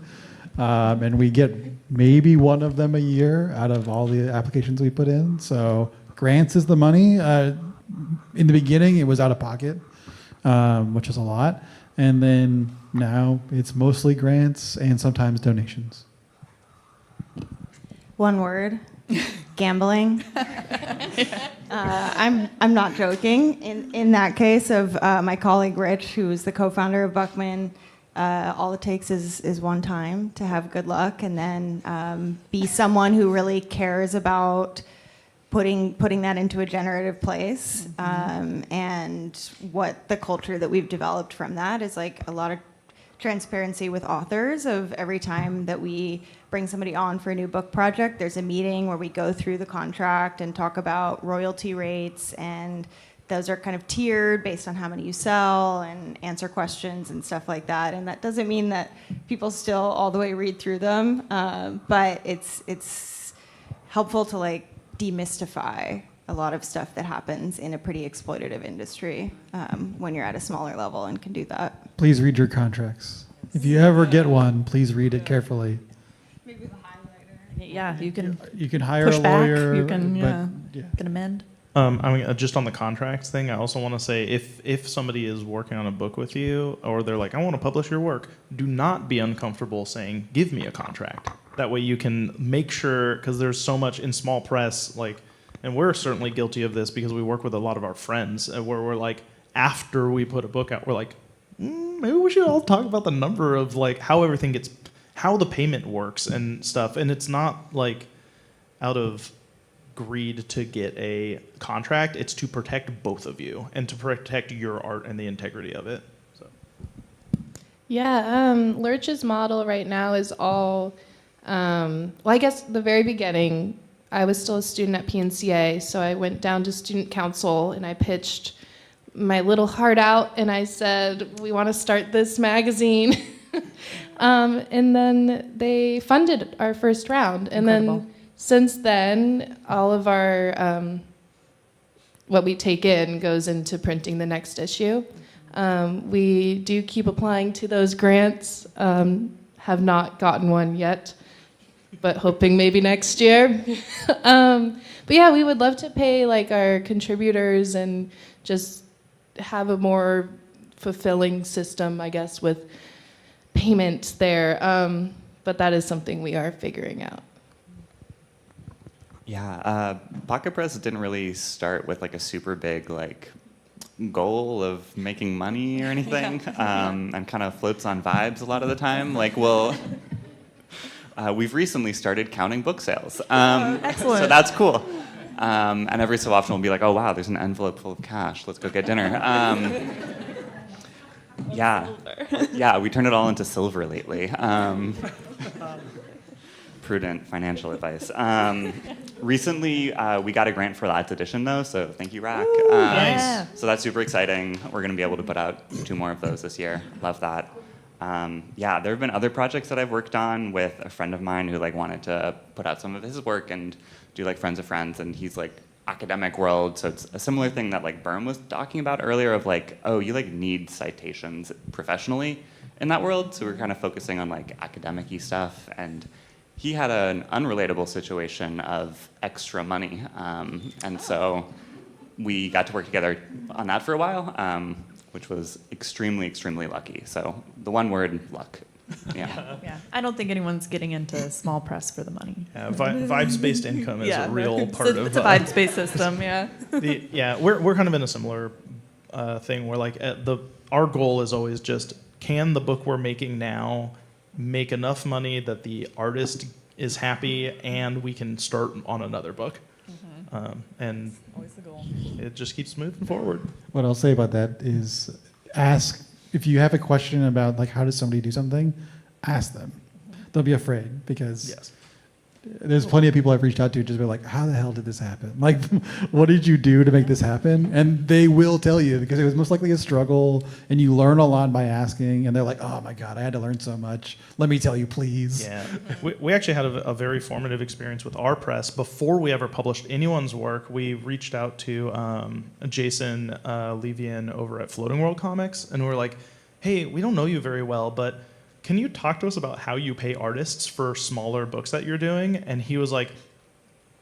And we get maybe one of them a year out of all the applications we put in. So grants is the money. In the beginning, it was out of pocket. Which is a lot. And then now it's mostly grants and sometimes donations. One word, gambling. I'm not joking. In that case of my colleague Rich, who's the co-founder of Buckman, all it takes is one time to have good luck and then be someone who really cares about putting that into a generative place. And what the culture that we've developed from that is like a lot of transparency with authors of every time that we bring somebody on for a new book project, there's a meeting where we go through the contract and talk about royalty rates, and those are kind of tiered based on how many you sell and answer questions and stuff like that. And that doesn't mean that people still all the way read through them, but it's helpful to like demystify a lot of stuff that happens in a pretty exploitative industry when you're at a smaller level and can do that. Please read your contracts. If you ever get one, please read it carefully. Maybe the highlighter. Yeah, you can hire push a back. lawyer. You can but, can amend. I mean, just on the contracts thing, I also want to say if somebody is working on a book with you or they're like, I want to publish your work, do not be uncomfortable saying, give me a contract. That way you can make sure, because there's so much in small press, like, and we're certainly guilty of this because we work with a lot of our friends where we're like, after we put a book out, we're like, maybe we should all talk about the number of like how everything gets, how the payment works and stuff. And it's not like out of greed to get a contract, it's to protect both of you and to protect your art and the integrity of it. So. Yeah, LURCH's model right now is all, well, I guess the very beginning, I was still a student at PNCA, so I went down to student council and I pitched my little heart out and I said, we want to start this magazine. And then they funded our first round. And Incredible. then since then, all of our, what we take in goes into printing the next issue. We do keep applying to those grants, have not gotten one yet, but hoping maybe next year. But yeah, we would love to pay like our contributors and just have a more fulfilling system, I guess, with payment there. But that is something we are figuring out. Yeah, Pocket Press didn't really start with like a super big like goal of making money or anything, and kind of floats on vibes a lot of the time. Like, well, we've recently started counting book sales, Excellent. so that's cool. And every so often we'll be like, oh wow, there's an envelope full of cash. Let's go get dinner. Yeah, we turned it all into silver lately. Prudent financial advice. Recently, we got a grant for Lads Edition, though, so thank you, Rack. Nice. So that's super exciting. We're going to be able to put out 2 more of those this year. Love that. Yeah, there have been other projects that I've worked on with a friend of mine who like wanted to put out some of his work and do like Friends of Friends, and he's like academic world, so it's a similar thing that like Berm was talking about earlier of like, oh, you like need citations professionally in that world, so we're kind of focusing on like academic-y stuff, and he had an unrelatable situation of extra money, and so we got to work together on that for a while, which was extremely, extremely lucky. So the one word, luck. Yeah. Yeah, I don't think anyone's getting into small press for the money. Yeah, vibes-based income is a real part of. It's a vibes-based system. Yeah. We're kind of in a similar thing where like our goal is always just, can the book we're making now make enough money that the artist is happy and we can start on another book. And Always the goal. it just keeps moving forward. What I'll say about that is ask, if you have a question about like how does somebody do something, ask them. Don't be afraid, because Yes. there's plenty of people I've reached out to just be like, how the hell did this happen? Like, what did you do to make this happen? And they will tell you, because it was most likely a struggle, and you learn a lot by asking, and they're like, oh my God, I had to learn so much. Let me tell you, please. Yeah. We actually had a very formative experience with our press. Before we ever published anyone's work, we reached out to Jason Levian over at Floating World Comics, and we were like, hey, we don't know you very well, but can you talk to us about how you pay artists for smaller books that you're doing? And he was like,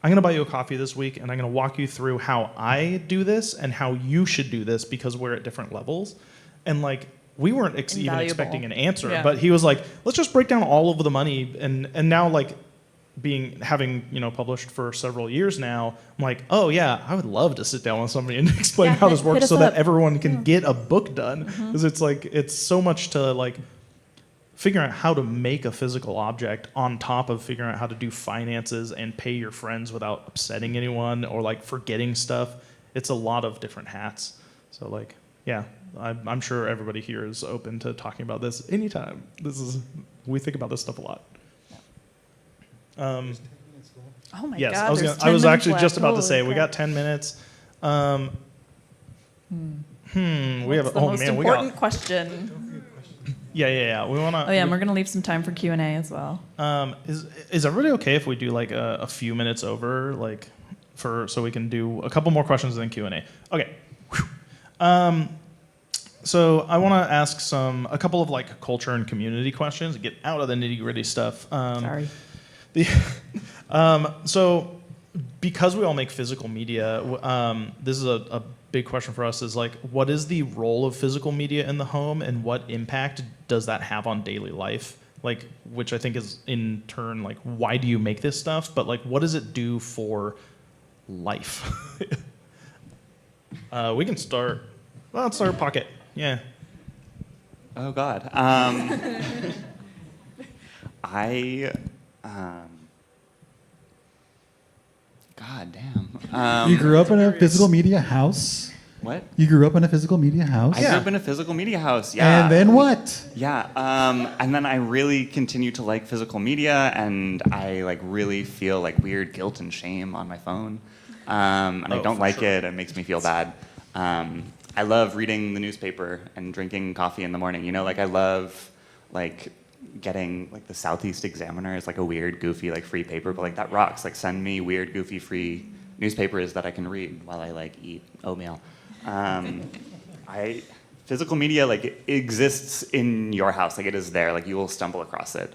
I'm going to buy you a coffee this week, and I'm going to walk you through how I do this and how you should do this, because we're at different levels. And like, we weren't even Invaluable. expecting an answer, Yeah. but he was like, let's just break down all of the money. And now like having published for several years now, I'm like, oh yeah, I would love to sit down with somebody and explain Yeah, how this hit works us so that up. everyone can get a book done. Because it's like, it's so much to like figuring out how to make a physical object on top of figuring out how to do finances and pay your friends without upsetting anyone or like forgetting stuff. It's a lot of different hats. So like, yeah, I'm sure everybody here is open to talking about this anytime. We think about this stuff a lot. Oh my Yes, God. I was, there's I 10 was minutes actually just left. about to Holy say we crap. got 10 minutes. We have What's the most important question? Yeah. We want to. Oh yeah, and we're gonna leave some time for Q&A as well. Is everybody okay if we do like a few minutes over, like so we can do a couple more questions and then Q&A? Okay. So I want to ask a couple of like culture and community questions. Get out of the nitty gritty stuff. Sorry. So because we all make physical media, this is a big question for us, is like, what is the role of physical media in the home, and what impact does that have on daily life? Like, which I think is in turn like, why do you make this stuff? But like, what does it do for life? We can start. Well, let's start Pocket. Yeah. Oh God. God damn. You grew up in a physical media house. What? You grew up in a physical media house. I grew up in a physical media house. Yeah. And then what? Yeah, and then I really continue to like physical media, and I like really feel like weird guilt and shame on my phone, and I don't like it. It makes me feel bad. I love reading the newspaper and drinking coffee in the morning. Like I love like getting like the Southeast Examiner is like a weird, goofy, like free paper, but like that rocks. Like send me weird, goofy, free newspapers that I can read while I like eat oatmeal. Physical media like it exists in your house, like it is there, like you will stumble across it.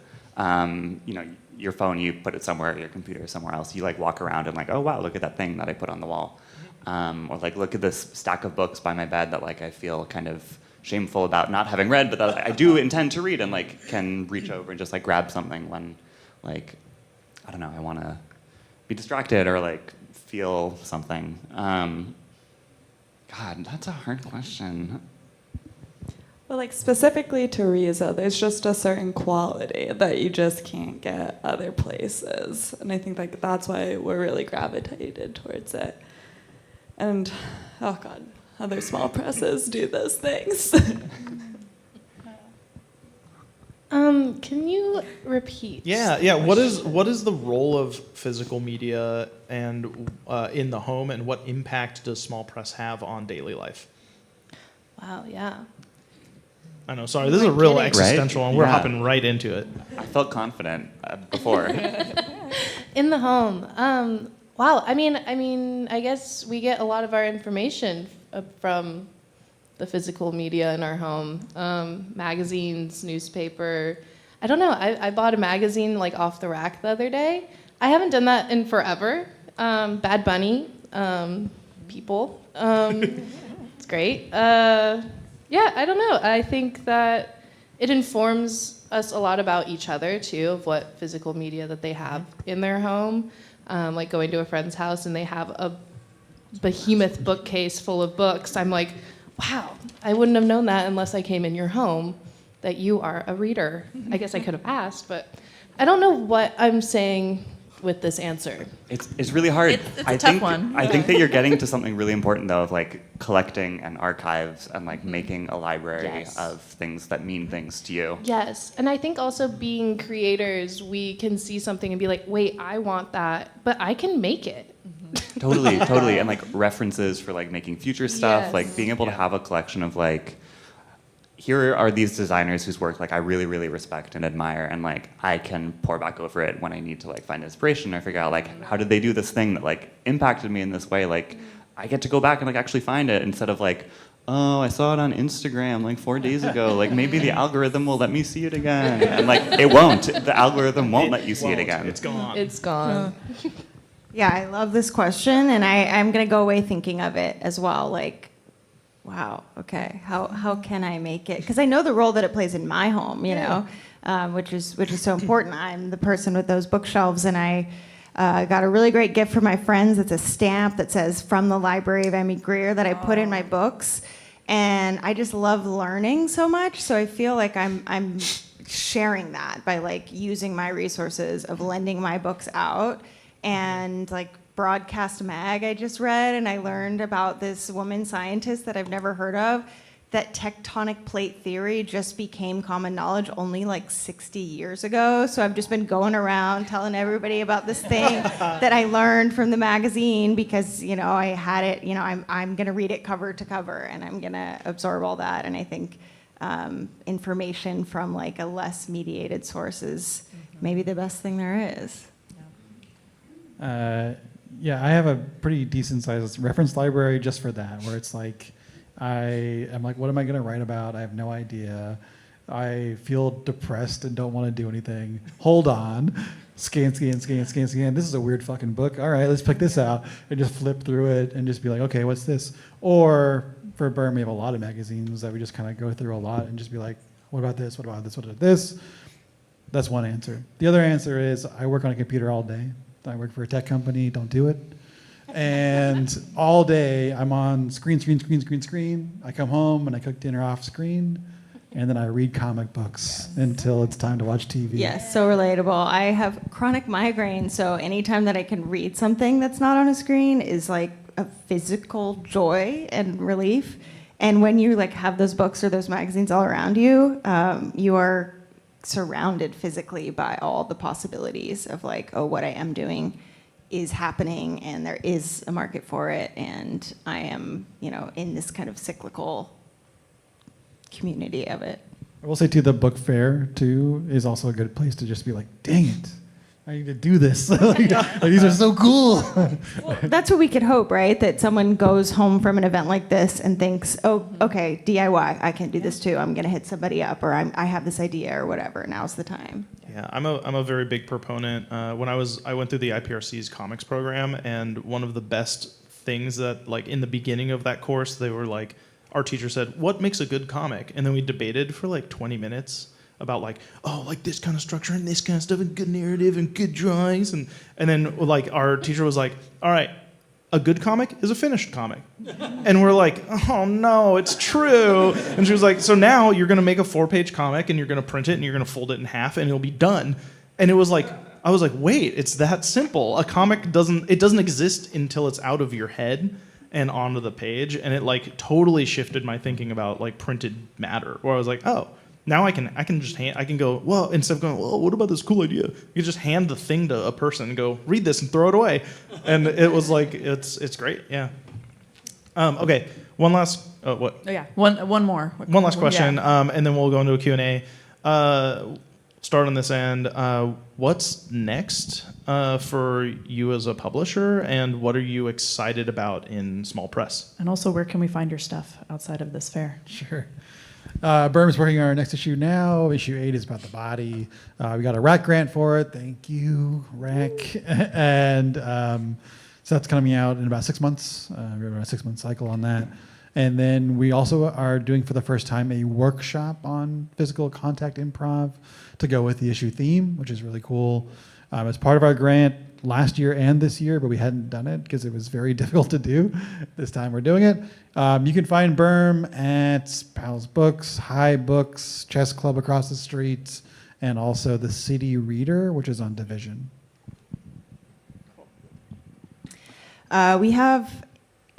Your phone, you put it somewhere, your computer somewhere else. You like walk around and like, oh wow, look at that thing that I put on the wall, or like look at this stack of books by my bed that like I feel kind of shameful about not having read, but that I do intend to read, and like can reach over and just like grab something when like I don't know, I want to be distracted or like feel something. God, that's a hard question. Well, like specifically to RISO, there's just a certain quality that you just can't get other places. And I think like that's why we're really gravitated towards it. And, oh God, other small presses do those things. Can you repeat? Yeah. What is the role of physical media and in the home, and what impact does small press have on daily life? Wow, yeah. I know. Sorry, this is a real Right? existential one. We're Yeah. hopping right into it. I felt confident before. In the home. Wow. I mean, I guess we get a lot of our information from the physical media in our home. Magazines, newspaper. I don't know. I bought a magazine like off the rack the other day. I haven't done that in forever. Bad Bunny, People. It's great. Yeah, I don't know. I think that it informs us a lot about each other too, of what physical media that they have in their home. Like going to a friend's house and they have a behemoth bookcase full of books. I'm like, wow, I wouldn't have known that unless I came in your home, that you are a reader. I guess I could have asked, but I don't know what I'm saying with this answer. It's really hard. It's a tough one. I think that you're getting to something really important though, of like collecting and archives and like making a library Yes. of things that mean things to you. Yes, and I think also being creators, we can see something and be like, wait, I want that, but I can make it. Totally. And like references for like making future stuff, Yes. like being able to have a collection of like, here are these designers whose work like I really, really respect and admire, and like I can pour back over it when I need to like find inspiration or figure out like how did they do this thing that like impacted me in this way. Like I get to go back and like actually find it instead of like, oh, I saw it on Instagram like 4 days ago. Like maybe the algorithm will let me see it again, and like it won't. The algorithm won't let you see it again. It's gone. It's gone. Yeah, I love this question, and I'm going to go away thinking of it as well. Like, wow, okay, how can I make it? Because I know the role that it plays in my home, you know, which is so important. I'm the person with those bookshelves, and I got a really great gift from my friends. It's a stamp that says "From the Library of Emmy Greer" that I put in my books, and I just love learning so much. So I feel like I'm sharing that by like using my resources of lending my books out. And like Broadcast Mag I just read, and I learned about this woman scientist that I've never heard of, that tectonic plate theory just became common knowledge only like 60 years ago. So I've just been going around telling everybody about this thing that I learned from the magazine because, you know, I had it, you know, I'm going to read it cover to cover, and I'm going to absorb all that. And I think information from like a less mediated source is maybe the best thing there is. Yeah, I have a pretty decent sized reference library just for that, where it's like, I am like, what am I going to write about? I have no idea. I feel depressed and don't want to do anything. Hold on. Scan. This is a weird fucking book. All right, let's pick this out. And just flip through it and just be like, okay, what's this? Or for Berm, we have a lot of magazines that we just kind of go through a lot and just be like, what about this? What about this? What about this? That's one answer. The other answer is I work on a computer all day. I work for a tech company, don't do it. And all day I'm on screen. I come home and I cook dinner off screen, and then I read comic books until it's time to watch TV. Yes, so relatable. I have chronic migraine, so anytime that I can read something that's not on a screen is like a physical joy and relief. And when you like have those books or those magazines all around you, you are surrounded physically by all the possibilities of like, oh, what I am doing is happening, and there is a market for it, and I am, you know, in this kind of cyclical community of it. I will say too, the book fair too is also a good place to just be like, dang it, I need to do this. Like, these are so cool. Well, that's what we could hope, right? That someone goes home from an event like this and thinks, oh, okay, DIY, I can do this too. I'm going to hit somebody up, or I have this idea or whatever. Now's the time. Yeah, I'm a very big proponent. When I went through the IPRC's comics program, and one of the best things that, like, in the beginning of that course, they were like, our teacher said, what makes a good comic? And then we debated for like 20 minutes about like, oh, like this kind of structure and this kind of stuff and good narrative and good drawings. And then like our teacher was like, all right, a good comic is a finished comic. And we're like, oh no, it's true. And she was like, so now you're going to make a 4-page comic and you're going to print it and you're going to fold it in half and it'll be done. And it was like, I was like, wait, it's that simple. A comic doesn't exist until it's out of your head and onto the page. And it like totally shifted my thinking about like printed matter, where I was like, oh, now I can just I can go, well, instead of going, well, what about this cool idea? You just hand the thing to a person and go, read this and throw it away. And it was like, it's great, yeah. Okay, one last, what? Oh yeah, one more. One last question, Yeah. and then we'll go into a Q&A. Start on this end. What's next for you as a publisher, and what are you excited about in small press? And also, where can we find your stuff outside of this fair? Sure. Berm's working on our next issue now. Issue 8 is about the body. We got a RAC grant for it. Thank you, RAC. And so that's coming out in about 6 months. We have a 6-month cycle on that. And then we also are doing for the first time a workshop on physical contact improv to go with the issue theme, which is really cool. It's part of our grant last year and this year, but we hadn't done it because it was very difficult to do. This time we're doing it. You can find Berm at Pals Books, High Books, Chess Club across the street, and also the City Reader, which is on Division. We have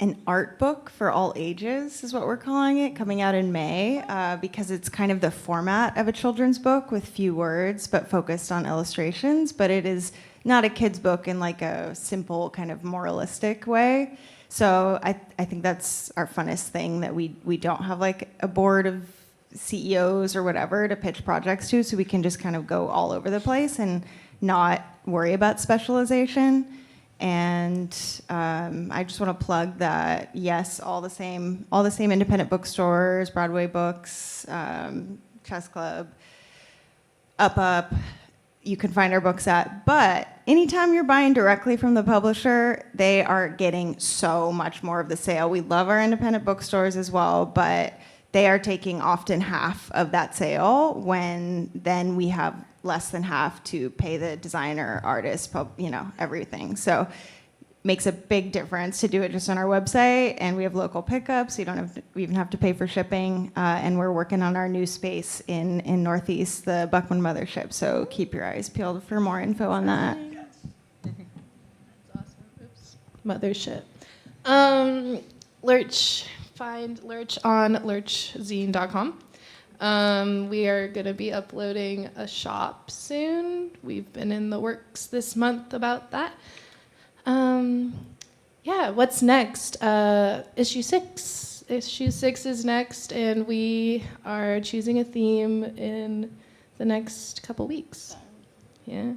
an art book for all ages, is what we're calling it, coming out in May, because it's kind of the format of a children's book with few words, but focused on illustrations. But it is not a kid's book in like a simple kind of moralistic way. So I think that's our funnest thing, that we don't have like a board of CEOs or whatever to pitch projects to, so we can just kind of go all over the place and not worry about specialization. And I just want to plug that, yes, all the same independent bookstores, Broadway Books, Chess Club, Up, you can find our books at. But anytime you're buying directly from the publisher, they are getting so much more of the sale. We love our independent bookstores as well, but they are taking often half of that sale, when then we have less than half to pay the designer, artist, everything. So makes a big difference to do it just on our website, and we have local pickups, so you don't have to, we even have to pay for shipping, and we're working on our new space in Northeast, the Buckman Mothership, so keep your eyes peeled for more info on that. That's awesome. Oops. Mothership. Lurch. Find Lurch on lurchzine.com. We are going to be uploading a shop soon. We've been in the works this month about that. What's next? Issue 6. Issue 6 is next, and we are choosing a theme in the next couple weeks. Yeah.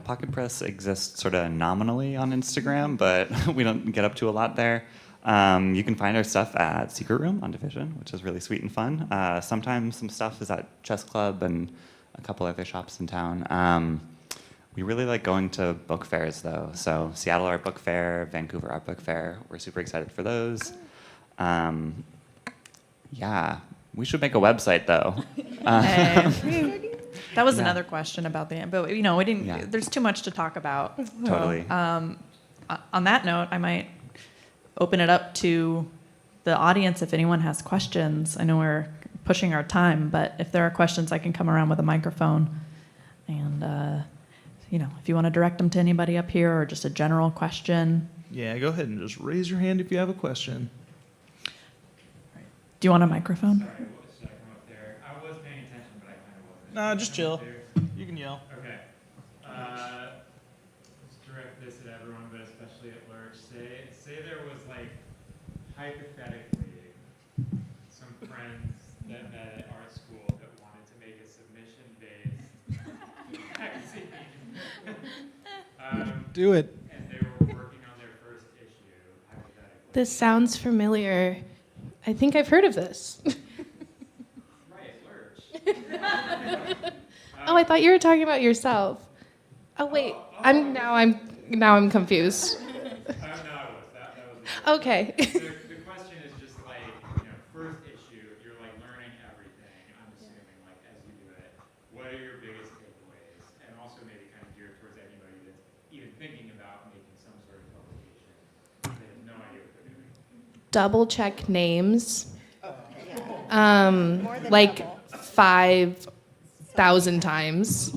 Pocket Press exists sort of nominally on Instagram, but we don't get up to a lot there. You can find our stuff at Secret Room on Division, which is really sweet and fun. Sometimes some stuff is at Chess Club and a couple other shops in town. We really like going to book fairs, though. So Seattle Art Book Fair, Vancouver Art Book Fair, we're super excited for those. We should make a website, though. That was another question about but we didn't. Yeah. There's too much to talk about. Totally. On that note, I might open it up to the audience if anyone has questions. I know we're pushing our time, but if there are questions, I can come around with a microphone, and if you want to direct them to anybody up here or just a general question. Yeah, go ahead and just raise your hand if you have a question. Do you want a microphone? Sorry, should I come up there? I was paying attention, but I kind of wasn't. Nah, just chill. You can yell. Okay. Let's direct this at everyone, but especially at Lurch. Say there was, like, hypothetically, some friends that met at art school that wanted to make a submission-based magazine. Do it. And they were working on their first issue, hypothetically. This sounds familiar. I think I've heard of this. Right, Lurch. Oh, I thought you were talking about yourself. Oh wait, now I'm confused. No, I was. That was Okay. the question is just like, first issue, you're like learning everything, I'm assuming, like as you do it. What are your biggest takeaways? And also maybe kind of geared towards anybody that's even thinking about making some sort of publication. They have no idea what they're doing. Double check names. Like 5,000 times.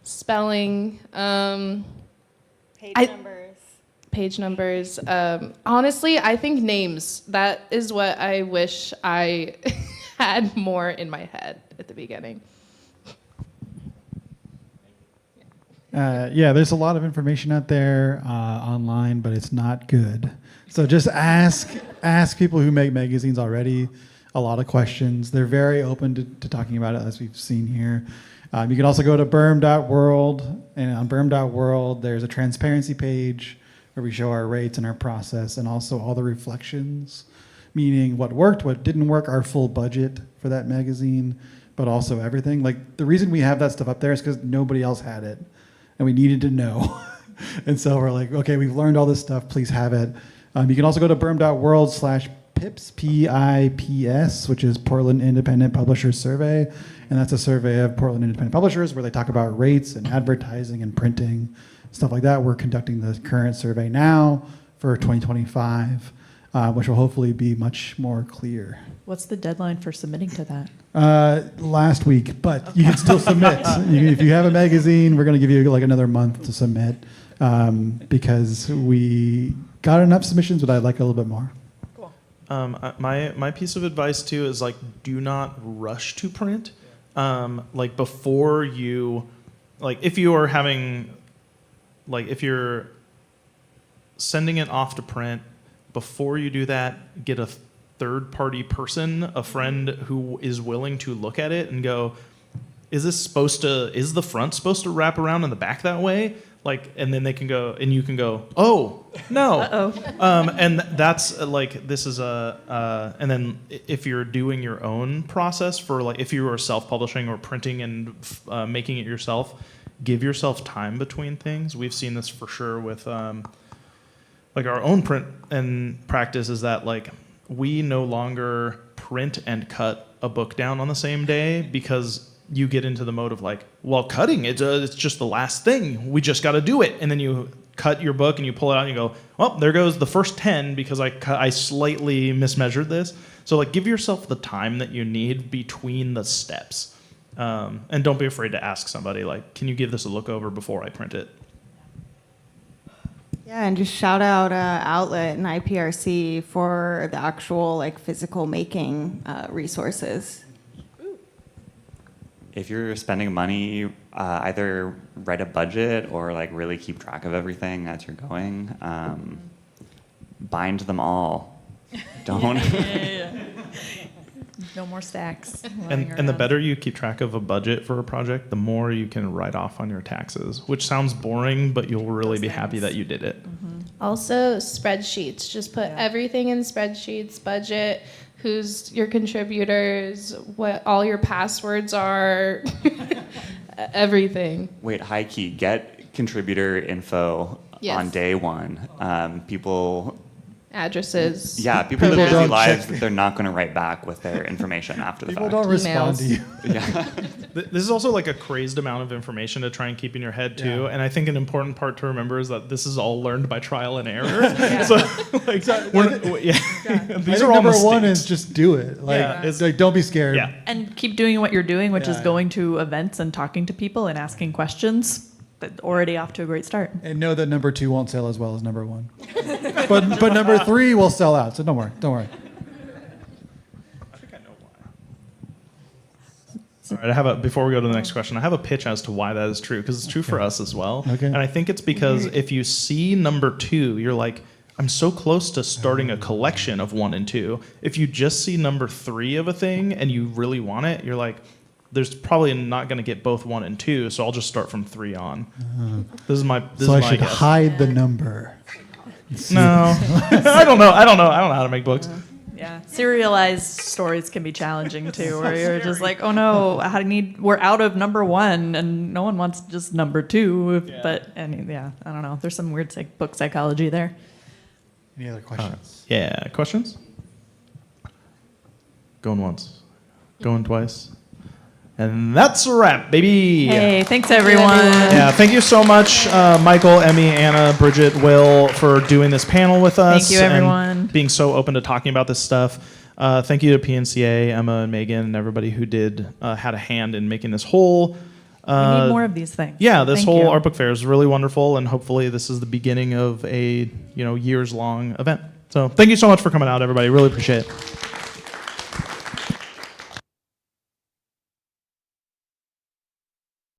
Spelling. Page numbers. Honestly, I think names. That is what I wish I had more in my head at the beginning. There's a lot of information out there online, but it's not good. So just ask people who make magazines already a lot of questions. They're very open to talking about it, as we've seen here. You can also go to berm.world, and on berm.world, there's a transparency page where we show our rates and our process, and also all the reflections, meaning what worked, what didn't work, our full budget for that magazine, but also everything. Like, the reason we have that stuff up there is because nobody else had it, and we needed to know. And so we're like, okay, we've learned all this stuff. Please have it. You can also go to berm.world/PIPS, PIPS, which is Portland Independent Publishers Survey. And that's a survey of Portland Independent Publishers where they talk about rates and advertising and printing, stuff like that. We're conducting the current survey now for 2025, which will hopefully be much more clear. What's the deadline for submitting to that? Last week, but you can still submit. If you have a magazine, we're going to give you like another month to submit because we got enough submissions, but I'd like a little bit more. Cool. My piece of advice too is like, do not rush to print. Like before you, like if you are having, like if you're sending it off to print, before you do that, get a third-party person, a friend who is willing to look at it and go, is the front supposed to wrap around in the back that way? Like, and then they can go, and you can go, oh, no. Uh-oh. And that's like, this is and then if you're doing your own process for like, if you are self-publishing or printing and making it yourself, give yourself time between things. We've seen this for sure with like our own print and practice is that like, we no longer print and cut a book down on the same day because you get into the mode of like, well, cutting, it's just the last thing. We just got to do it. And then you cut your book and you pull it out and you go, well, there goes the first 10 because I slightly mismeasured this. So like give yourself the time that you need between the steps. And don't be afraid to ask somebody like, can you give this a look over before I print it? Yeah, and just shout out Outlet and IPRC for the actual like physical making resources. If you're spending money, either write a budget or like really keep track of everything as you're going. Bind them all. Don't. No more stacks. And the better you keep track of a budget for a project, the more you can write off on your taxes, which sounds boring, but you'll really be happy that you did it. Also, spreadsheets. Just put everything in spreadsheets, budget, who's your contributors, what all your passwords are, everything. Wait, high key, get contributor info on day one. People... Addresses. Yeah, people have busy don't lives check. that they're not going to write back with their information after the People fact. don't respond to you. Yeah. This is also like a crazed amount of information to try and keep in your head too. Yeah. And I think an important part to remember is that this is all learned by trial and error. So like, these are all number mistakes. one is just do it. Like, Yeah. it's like don't be scared. Yeah. And keep doing what you're doing, which is Yeah. going to events and talking to people and asking questions. But already off to a great start. And know that number 2 won't sell as well as number 1. but number 3 will sell out. So don't worry. Don't worry. I think I know why. All right, before we go to the next question, I have a pitch as to why that is true, because it's true for us as well. Okay. And I think it's because if you see number 2, you're like, I'm so close to starting a collection of 1 and 2. If you just see number 3 of a thing and you really want it, you're like, there's probably not going to get both 1 and 2, so I'll just start from 3 on. This is my So I my should guess. hide the number. No, I don't know how to make books. Yeah, serialized stories can be challenging too, where you're just like, oh no, we're out of number 1, and no one wants just number 2. Yeah. But I don't know. There's some weird book psychology there. Any other questions? Yeah, questions? Going once, going twice. And that's a wrap, baby. Hey, thanks everyone. Yeah, thank you so much, Michael, Emmy, Anna, Bridget, Will, for doing this panel with us. Thank you, everyone. And being so open to talking about this stuff. Thank you to PNCA, Emma and Megan, and everybody who had a hand in making this whole. We need more of these things. Yeah, this Thank whole you. art book fair is really wonderful, and hopefully this is the beginning of a years-long event. So thank you so much for coming out, everybody. Really appreciate it.